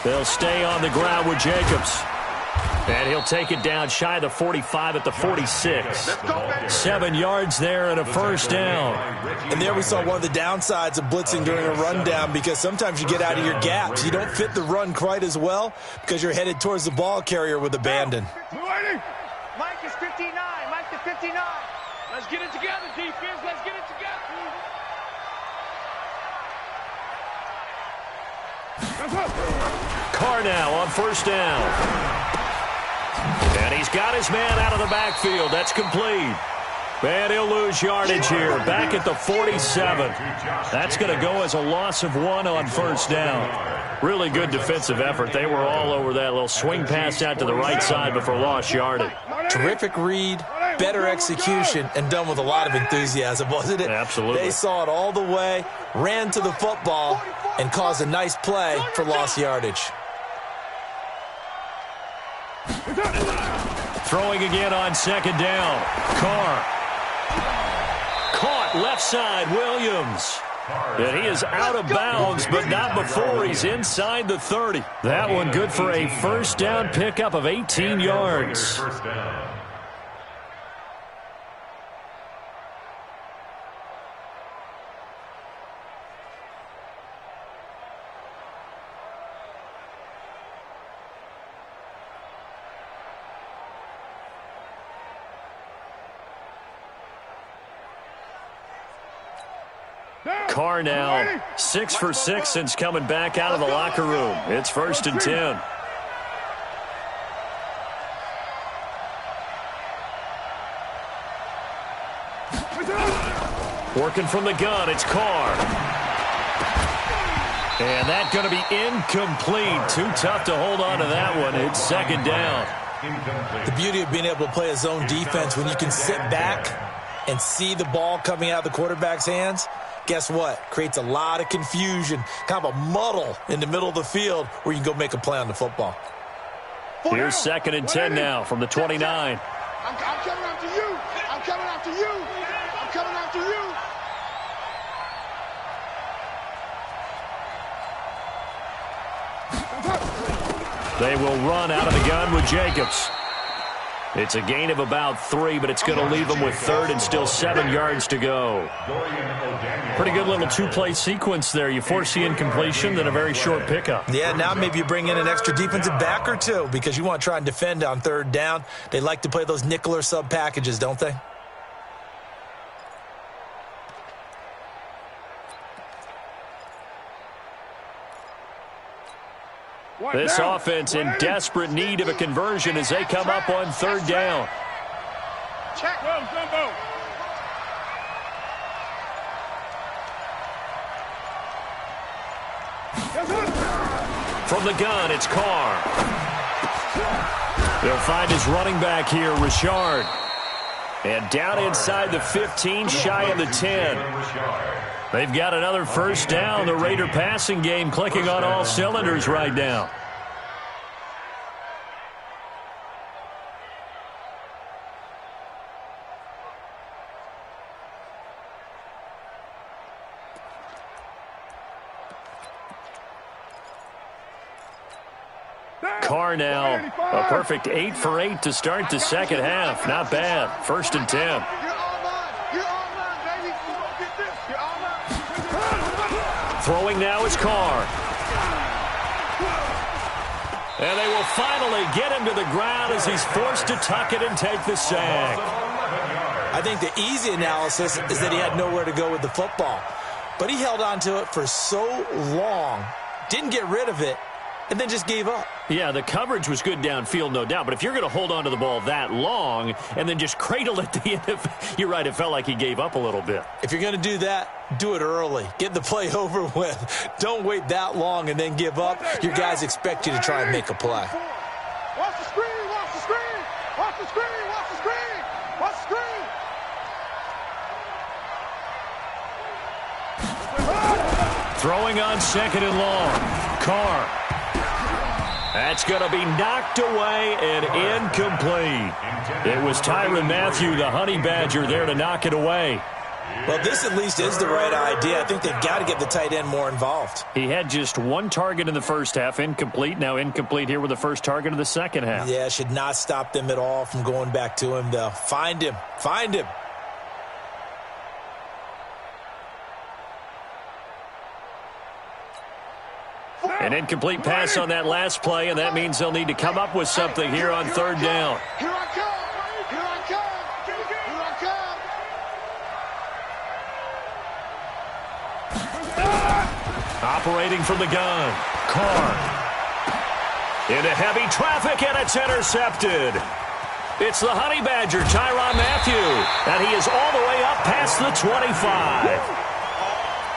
They'll stay on the ground with Jacobs. And he'll take it down shy of the 45 at the 46. 7 yards there and a first down. And there we saw one of the downsides of blitzing during a rundown, because sometimes you get out of your gaps. You don't fit the run quite as well because you're headed towards the ball carrier with abandon. Mike is 59. Mike to 59. Let's get it together, defense. Let's get it together. Carr now on first down. And he's got his man out of the backfield. That's complete. And he'll lose yardage here. Back at the 47. That's going to go as a loss of 1 on first down. Really good defensive effort. They were all over that little swing pass out to the right side before lost yardage. Terrific read, better execution, and done with a lot of enthusiasm, wasn't it? Absolutely. They saw it all the way, ran to the football, and caused a nice play for lost yardage. Throwing again on second down. Carr. Caught left side, Williams. And he is out of bounds, but not before he's inside the 30. That one good for a first down pickup of 18 yards. First down. Carr now 6 for 6 since coming back out of the locker room. It's 1st and 10. Working from the gun, it's Carr. And that's going to be incomplete. Too tough to hold on to that one. It's 2nd down. The beauty of being able to play a zone defense when you can sit back and see the ball coming out of the quarterback's hands, guess what? Creates a lot of confusion, kind of a muddle in the middle of the field where you can go make a play on the football. Here's 2nd and 10 now from the 29. I'm coming after you. I'm coming after you. I'm coming after you. They will run out of the gun with Jacobs. It's a gain of about 3, but it's going to leave them with 3rd and still 7 yards to go. Pretty good little two-play sequence there. You force the incompletion, then a very short pickup. Yeah, now maybe you bring in an extra defensive back or two because you want to try and defend on 3rd down. They like to play those nickel or sub packages, don't they? This offense in desperate need of a conversion as they come up on 3rd down. Check. From the gun, it's Carr. They'll find his running back here, Richard. And down inside the 15, shy of the 10. They've got another first down. The Raider passing game clicking on all cylinders right now. Carr now, a perfect 8 for 8 to start the second half. Not bad. 1st and 10. Throwing now is Carr. And they will finally get him to the ground as he's forced to tuck it and take the sack. I think the easy analysis is that he had nowhere to go with the football. But he held on to it for so long, didn't get rid of it, and then just gave up. Yeah, the coverage was good downfield, no doubt. But if you're going to hold on to the ball that long and then just cradle it at the end of it, you're right, it felt like he gave up a little bit. If you're going to do that, do it early. Get the play over with. Don't wait that long and then give up. Your guys expect you to try and make a play. Watch the screen, watch the screen, watch the screen, watch the screen, watch the screen. Throwing on 2nd and long. Carr. That's going to be knocked away and incomplete. It was Tyrann Mathieu, the Honey Badger, there to knock it away. Well, this at least is the right idea. I think they've got to get the tight end more involved. He had just 1 target in the first half, incomplete. Now incomplete here with the first target of the second half. Yeah, should not stop them at all from going back to him, though. Find him. Find him. An incomplete pass on that last play, and that means they'll need to come up with something here on 3rd down. Here I come. Here I come. Here I come. Operating from the gun. Carr. Into heavy traffic, and it's intercepted. It's the Honey Badger, Tyrann Mathieu, and he is all the way up past the 25.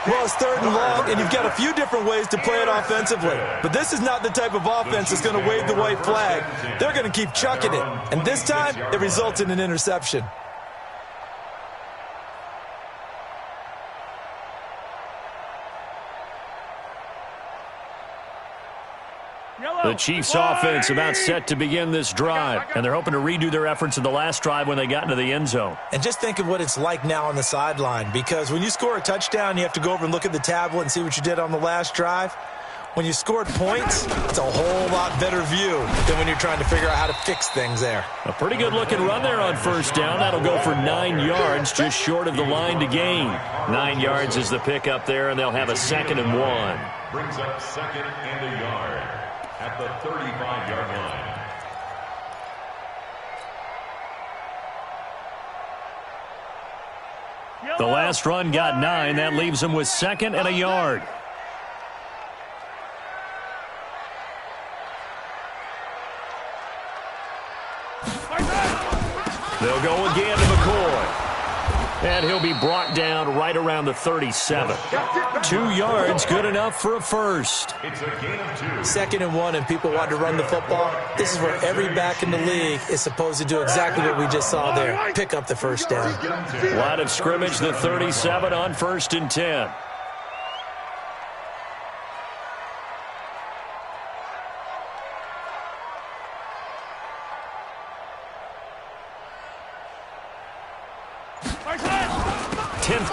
Well, it's 3rd and long, and you've got a few different ways to play it offensively. But this is not the type of offense that's going to wave the white flag. They're going to keep chucking it. And this time, it results in an interception. The Chiefs offense about set to begin this drive, and they're hoping to redo their efforts in the last drive when they got into the end zone. And just think of what it's like now on the sideline, because when you score a touchdown, you have to go over and look at the tablet and see what you did on the last drive. When you scored points, it's a whole lot better view than when you're trying to figure out how to fix things there. A pretty good-looking run there on 1st down. That'll go for 9 yards, just short of the line to gain. 9 yards is the pickup there, and they'll have a 2nd and 1. Brings up 2nd and a yard at the 35-yard line. The last run got 9. That leaves them with 2nd and a yard. They'll go again to McCoy. And he'll be brought down right around the 37. 2 yards, good enough for a first. It's a gain of 2. 2nd and 1, and people want to run the football. This is where every back in the league is supposed to do exactly what we just saw there. Pick up the first down. Line of scrimmage, the 37 on 1st and 10.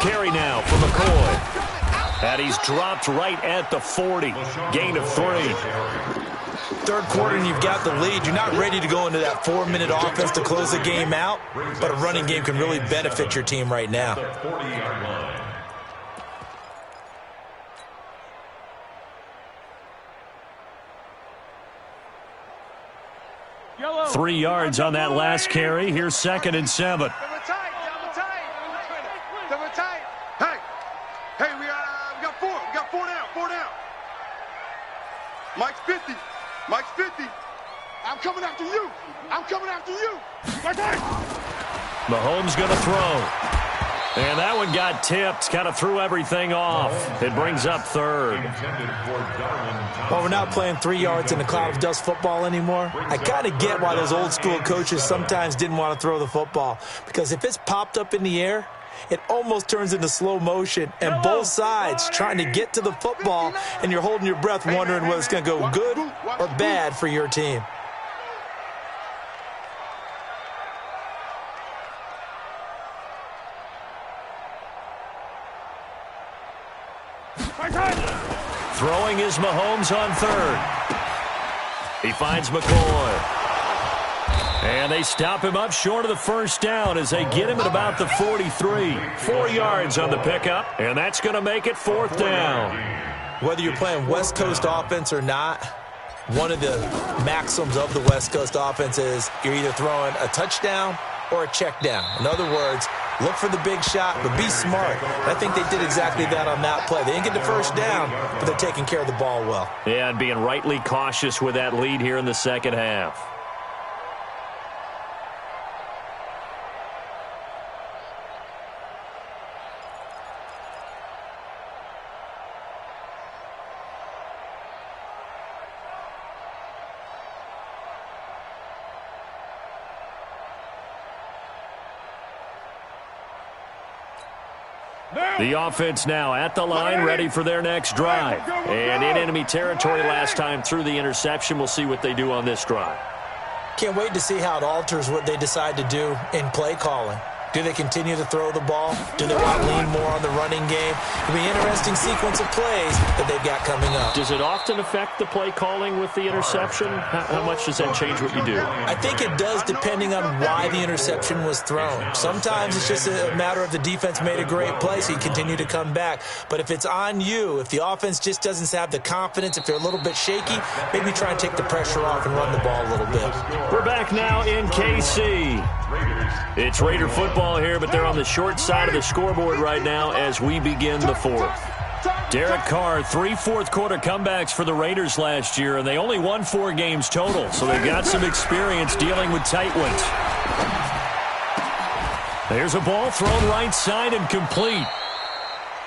Carry now for McCoy. And he's dropped right at the 40. Gain of 3. 3rd quarter and you've got the lead. You're not ready to go into that 4-minute offense to close the game out, but a running game can really benefit your team right now. 3 yards on that last carry. Here's 2nd and 7. Hey, we got 4. We got 4 down. 4 down. Mike's 50. Mike's 50. I'm coming after you. I'm coming after you. Mahomes going to throw. And that one got tipped, kind of threw everything off. It brings up third. Well, we're not playing 3 yards in a cloud of dust football anymore. I kind of get why those old school coaches sometimes didn't want to throw the football, because if it's popped up in the air, it almost turns into slow motion, and both sides trying to get to the football, and you're holding your breath wondering whether it's going to go good or bad for your team. Throwing is Mahomes on third. He finds McCoy. And they stop him up short of the first down as they get him at about the 43. 4 yards on the pickup, and that's going to make it fourth down. Whether you're playing West Coast offense or not, one of the maxims of the West Coast offense is you're either throwing a touchdown or a check down. In other words, look for the big shot, but be smart. And I think they did exactly that on that play. They didn't get the first down, but they're taking care of the ball well. Yeah, and being rightly cautious with that lead here in the second half. The offense now at the line, ready for their next drive. And in enemy territory last time through the interception. We'll see what they do on this drive. Can't wait to see how it alters what they decide to do in play calling. Do they continue to throw the ball? Do they want to lean more on the running game? It'll be an interesting sequence of plays that they've got coming up. Does it often affect the play calling with the interception? How much does that change what you do? I think it does, depending on why the interception was thrown. Sometimes it's just a matter of the defense made a great play, so you continue to come back. But if it's on you, if the offense just doesn't have the confidence, if they're a little bit shaky, maybe try and take the pressure off and run the ball a little bit. We're back now in KC. It's Raider football here, but they're on the short side of the scoreboard right now as we begin the fourth. Derek Carr, 3 fourth-quarter comebacks for the Raiders last year, and they only won 4 games total, so they've got some experience dealing with tight ones. There's a ball thrown right side and complete.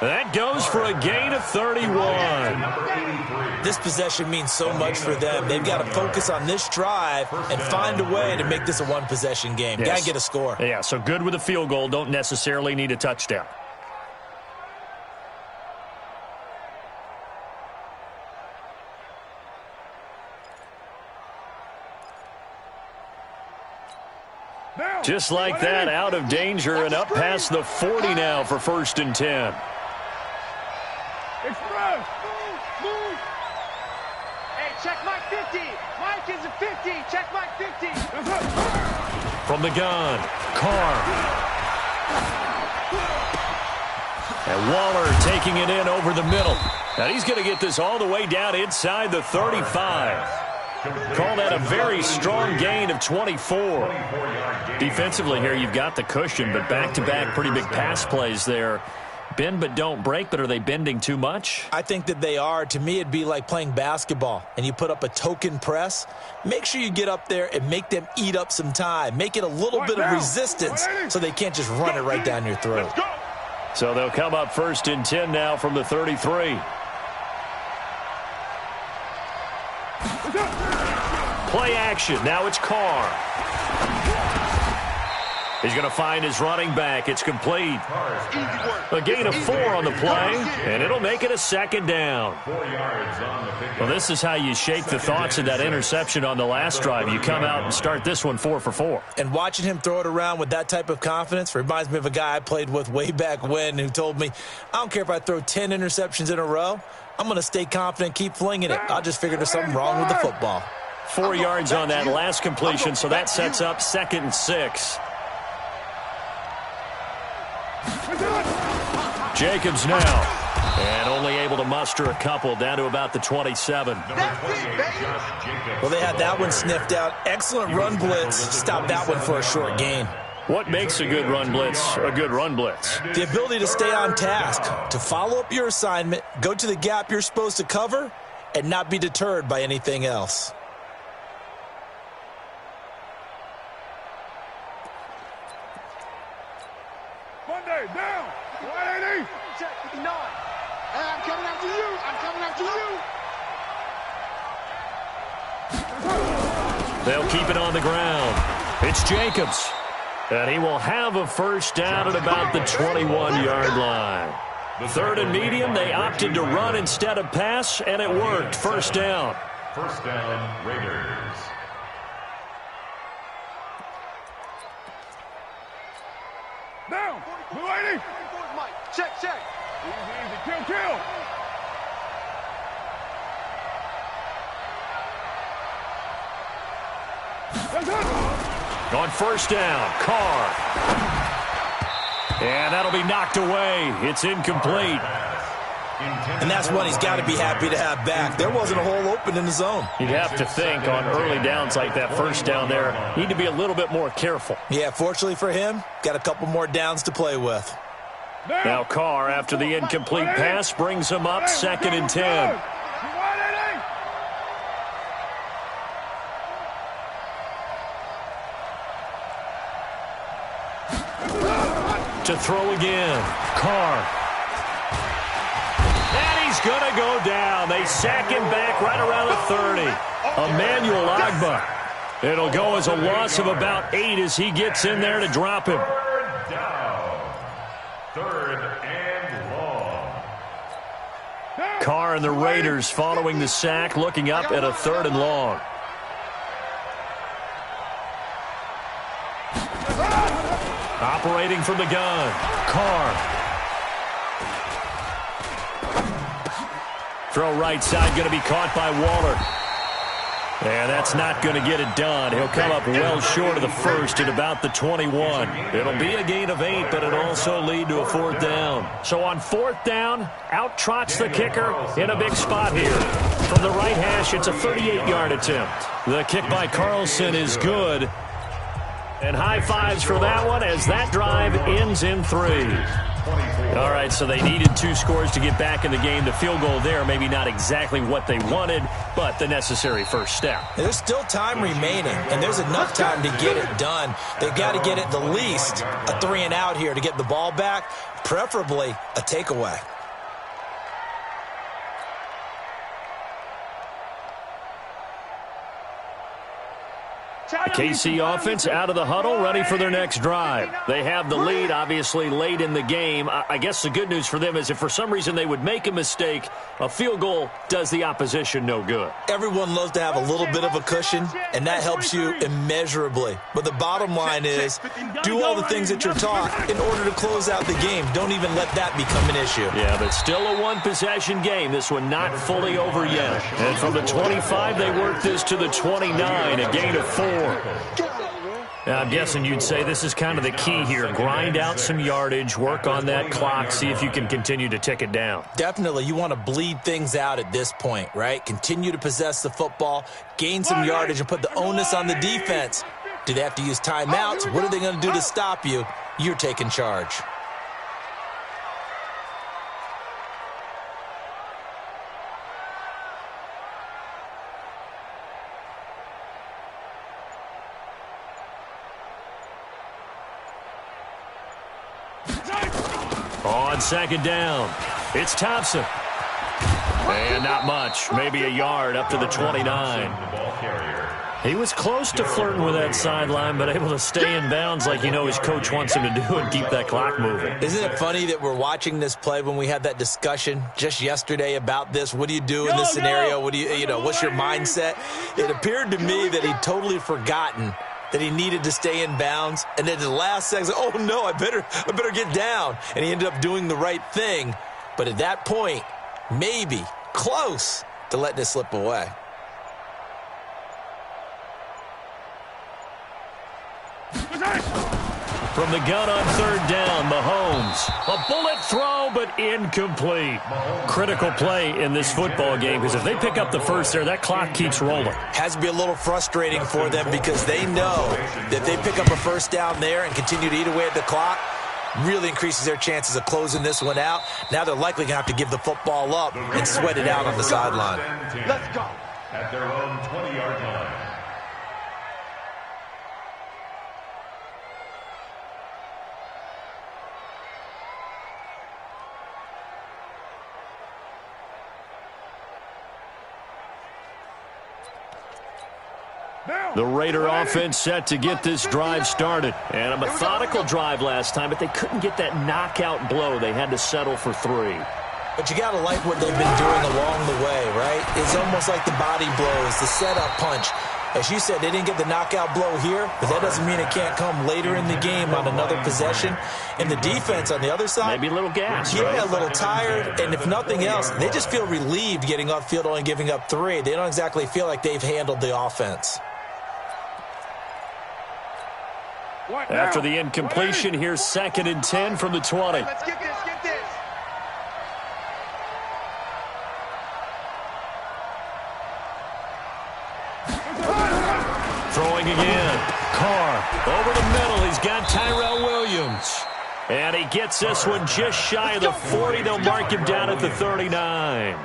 That goes for a gain of 31. This possession means so much for them. They've got to focus on this drive and find a way to make this a one-possession game. Yes. Got to get a score. Yeah, so good with a field goal. Don't necessarily need a touchdown. Just like that, out of danger and up past the 40 now for 1st and 10. Express! Move! Hey, check Mike 50. Mike is a 50. Check Mike 50. From the gun, Carr. And Waller taking it in over the middle. Now he's going to get this all the way down inside the 35. Call that a very strong gain of 24. Defensively here, you've got the cushion, but back-to-back pretty big pass plays there. Bend but don't break, but are they bending too much? I think that they are. To me, it'd be like playing basketball, and you put up a token press. Make sure you get up there and make them eat up some time. Make it a little bit of resistance so they can't just run it right down your throat. So they'll come up 1st and 10 now from the 33. Play action. Now it's Carr. He's going to find his running back. It's complete. A gain of 4 on the play, and it'll make it a 2nd down. Well, this is how you shake the thoughts of that interception on the last drive. You come out and start this one 4 for 4. And watching him throw it around with that type of confidence reminds me of a guy I played with way back when who told me, I don't care if I throw 10 interceptions in a row. I'm going to stay confident, keep flinging it. I'll just figure there's something wrong with the football. 4 yards on that last completion, so that sets up 2nd and 6. Jacobs now, and only able to muster a couple down to about the 27. Well, they had that one sniffed out. Excellent run blitz. Stop that one for a short gain. What makes a good run blitz a good run blitz? The ability to stay on task, to follow up your assignment, go to the gap you're supposed to cover, and not be deterred by anything else. Monday! Hey, down. 180. Check 59. Hey, I'm coming after you. I'm coming after you. They'll keep it on the ground. It's Jacobs. And he will have a first down at about the 21-yard line. Third and medium, they opted to run instead of pass, and it worked. First down. First down, Raiders. Down. 280. Mike. Check. Easy. Kill. That's it. On first down, Carr. And that'll be knocked away. It's incomplete. And that's one he's got to be happy to have back. There wasn't a hole open in the zone. You'd have to think on early downs like that, first down there, need to be a little bit more careful. Yeah, fortunately for him, got a couple more downs to play with. Now Carr, after the incomplete pass, brings him up 2nd and 10. To throw again, Carr. And he's going to go down. They sack him back right around the 30. Emmanuel Agba. It'll go as a loss of about 8 as he gets in there to drop him. Third down. Third and long. Carr and the Raiders following the sack, looking up at a 3rd and long. Operating from the gun, Carr. Throw right side, going to be caught by Waller. And that's not going to get it done. He'll come up well short of the first at about the 21. It'll be a gain of 8, but it'll also lead to a 4th down. So on 4th down, out trots the kicker in a big spot here. From the right hash, it's a 38-yard attempt. The kick by Carlson is good. And high fives for that one as that drive ends in 3. All right, so they needed 2 scores to get back in the game. The field goal there, maybe not exactly what they wanted, but the necessary first step. There's still time remaining, and there's enough time to get it done. They've got to get at the least a 3 and out here to get the ball back, preferably a takeaway. The KC offense out of the huddle, ready for their next drive. They have the lead, obviously, late in the game. I guess the good news for them is if for some reason they would make a mistake, a field goal does the opposition no good. Everyone loves to have a little bit of a cushion, and that helps you immeasurably. But the bottom line is, do all the things that you're taught in order to close out the game. Don't even let that become an issue. Yeah, but still a one-possession game. This one not fully over yet. And from the 25, they work this to the 29, a gain of 4. Now, I'm guessing you'd say this is kind of the key here. Grind out some yardage, work on that clock, see if you can continue to tick it down. Definitely, you want to bleed things out at this point, right? Continue to possess the football, gain some yardage, and put the onus on the defense. Do they have to use timeouts? What are they going to do to stop you? You're taking charge. On 2nd down, it's Thompson. And not much, maybe a yard up to the 29. He was close to flirting with that sideline, but able to stay in bounds like you know his coach wants him to do and keep that clock moving. Isn't it funny that we're watching this play when we had that discussion just yesterday about this? What do you do in this scenario? What do you know, what's your mindset? It appeared to me that he'd totally forgotten that he needed to stay in bounds, and then the last second, oh no, I better get down. And he ended up doing the right thing. But at that point, maybe close to letting it slip away. From the gun on 3rd down, Mahomes. A bullet throw, but incomplete. Critical play in this football game, because if they pick up the first there, that clock keeps rolling. Has to be a little frustrating for them because they know that they pick up a first down there and continue to eat away at the clock, really increases their chances of closing this one out. Now they're likely going to have to give the football up and sweat it out on the sideline. Let's go. At their own 20-yard line. The Raider offense set to get this drive started. And a methodical drive last time, but they couldn't get that knockout blow. They had to settle for 3. But you got to like what they've been doing along the way, right? It's almost like the body blows, the setup punch. As you said, they didn't get the knockout blow here, but that doesn't mean it can't come later in the game on another possession. And the defense on the other side, maybe a little gas, yeah, right? A little tired. And if nothing else, they just feel relieved getting off field, only giving up 3. They don't exactly feel like they've handled the offense. After the incompletion, here's 2nd and 10 from the 20. Let's get this, get this. Throwing again. Carr over the middle. He's got Tyrell Williams. And he gets this one just shy of the 40. They'll mark him down at the 39.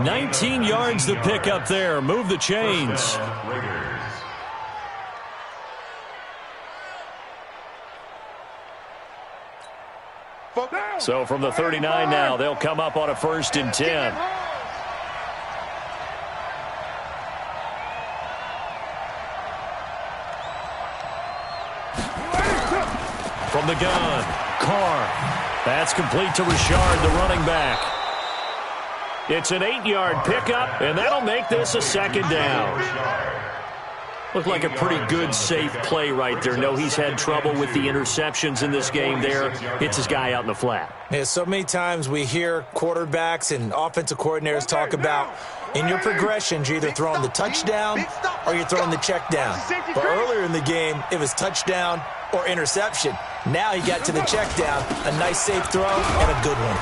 19 yards to pick up there. Move the chains. So from the 39 now, they'll come up on a 1st and 10. From the gun, Carr. That's complete to Richard, the running back. It's an 8-yard pickup, and that'll make this a 2nd down. Looked like a pretty good, safe play right there. No, he's had trouble with the interceptions in this game there. Hits his guy out in the flat. Yeah, so many times we hear quarterbacks and offensive coordinators talk about in your progressions, you're either throwing the touchdown or you're throwing the check down. But earlier in the game, it was touchdown or interception. Now he got to the check down, a nice safe throw and a good one.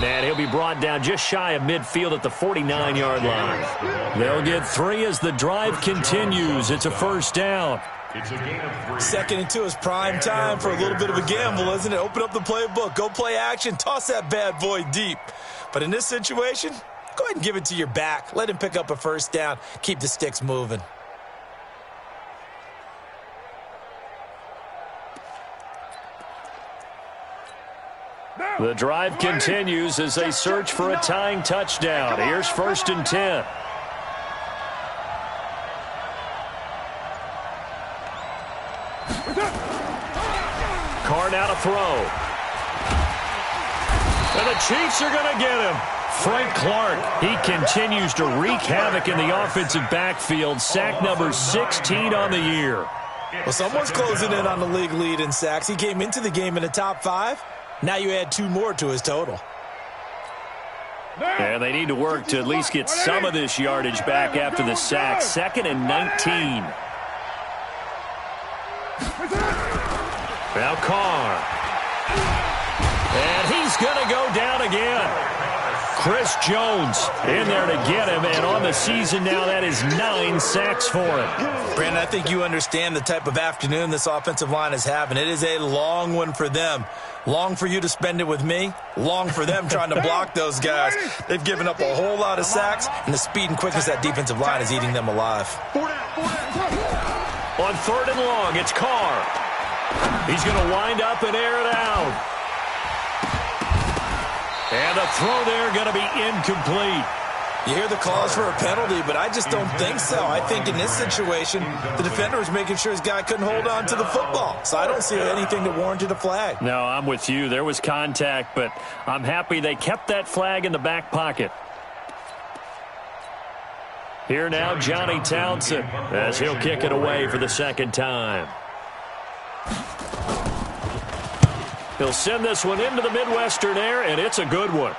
And he'll be brought down just shy of midfield at the 49-yard line. They'll get 3 as the drive continues. It's a 1st down. 2nd and 2 is prime time for a little bit of a gamble, isn't it? Open up the playbook, go play action, toss that bad boy deep. But in this situation, go ahead and give it to your back. Let him pick up a 1st down. Keep the sticks moving. The drive continues as they search for a tying touchdown. Here's 1st and 10. Carr now to throw. And the Chiefs are going to get him. Frank Clark, he continues to wreak havoc in the offensive backfield. Sack number 16 on the year. Well, someone's closing in on the league lead in sacks. He came into the game in the top 5. Now you add 2 more to his total. And they need to work to at least get some of this yardage back after the sack. 2nd and 19. Now Carr. And he's going to go down again. Chris Jones in there to get him, and on the season now, that is 9 sacks for him. Brandon, I think you understand the type of afternoon this offensive line is having. It is a long one for them. Long for you to spend it with me. Long for them trying to block those guys. They've given up a whole lot of sacks, and the speed and quickness of that defensive line is eating them alive. On 3rd and long, it's Carr. He's going to wind up and air it out. And the throw there going to be incomplete. You hear the calls for a penalty, but I just don't think so. I think in this situation, the defender was making sure his guy couldn't hold on to the football. So I don't see anything that warranted a flag. No, I'm with you. There was contact, but I'm happy they kept that flag in the back pocket. Here now, Johnny Townsend, as he'll kick it away for the 2nd time. He'll send this one into the Midwestern air, and it's a good one.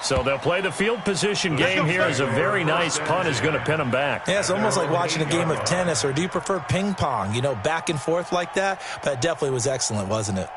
So they'll play the field position game here as a very nice punt is going to pin them back. Yeah, it's almost like watching a game of tennis, or do you prefer ping pong? You know, back and forth like that? But it definitely was excellent, wasn't it?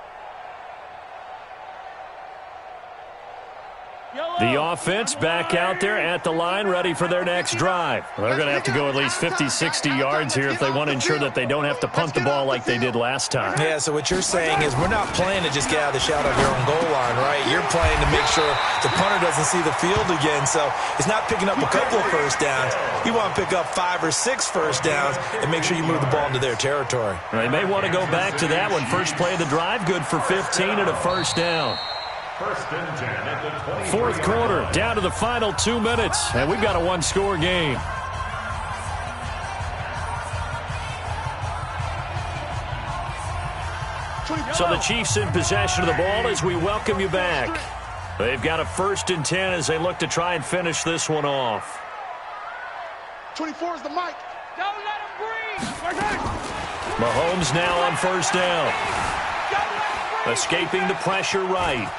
The offense back out there at the line, ready for their next drive. They're going to have to go at least 50, 60 yards here if they want to ensure that they don't have to punt the ball like they did last time. Yeah, so what you're saying is we're not playing to just get out of the shadow of your own goal line, right? You're playing to make sure the punter doesn't see the field again. So it's not picking up a couple of 1st downs. You want to pick up 5 or 6 1st downs and make sure you move the ball into their territory. They may want to go back to that one. First play of the drive, good for 15 and a 1st down. 1st and 10 at the 20. 4th quarter, down to the final 2 minutes, and we've got a 1-score game. So the Chiefs in possession of the ball as we welcome you back. They've got a 1st and 10 as they look to try and finish this one off. 24 is the mic. Don't let him breathe. Mahomes now on 1st down. Escaping the pressure right.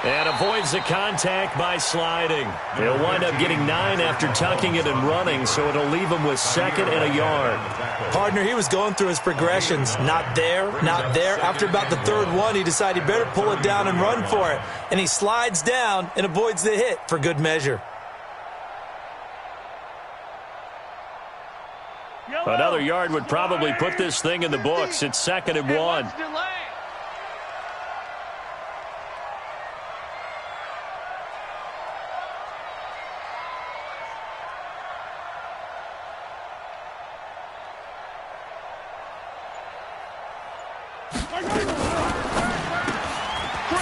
And avoids the contact by sliding. He'll wind up getting 9 after tucking it and running, so it'll leave him with 2nd and a yard. Partner, he was going through his progressions. Not there, not there. After about the 3rd one, he decided he better pull it down and run for it. And he slides down and avoids the hit for good measure. Another yard would probably put this thing in the books. It's 2nd and 1.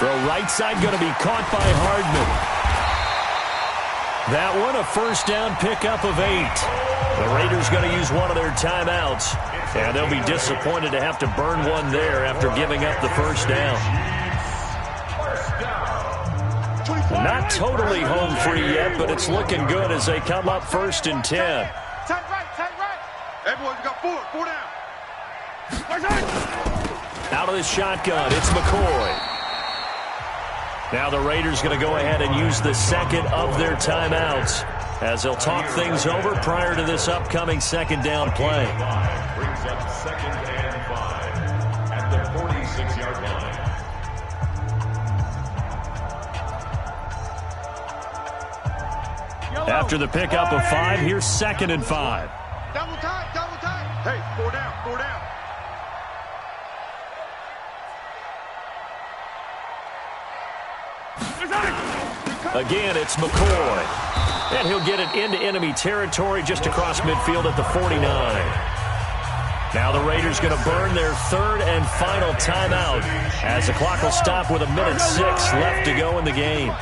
Throw right side going to be caught by Hardman. That one a 1st down pickup of 8. The Raiders going to use one of their timeouts. And they'll be disappointed to have to burn one there after giving up the 1st down. Not totally home free yet, but it's looking good as they come up 1st and 10. Tight right, tight right. Hey, boys, we got 4 down. Out of the shotgun, it's McCoy. Now the Raiders going to go ahead and use the 2nd of their timeouts as they'll talk things over prior to this upcoming 2nd down play. Brings up 2nd and 5 at the 46-yard line. After the pickup of 5, here's 2nd and 5. Double tight, double tight. Hey, 4 down, 4 down. Again, it's McCoy. And he'll get it into enemy territory just across midfield at the 49. Now the Raiders going to burn their 3rd and final timeout as the clock will stop with 1:06 left to go in the game.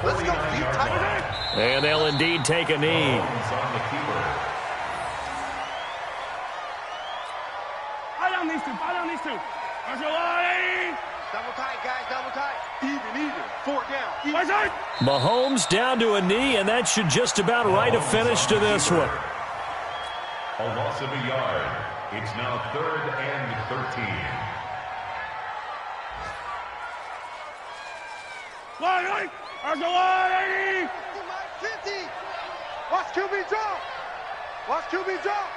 Let's go, deep tight. And they'll indeed take a knee. Fight on these two. Fight on these two. Double tight, guys, double tight. Even. 4 down. Even. Mahomes down to a knee, and that should just about write a finish to this one. A loss of a yard. It's now 3rd and 13. Line, 50. Watch QB drop. Watch QB drop.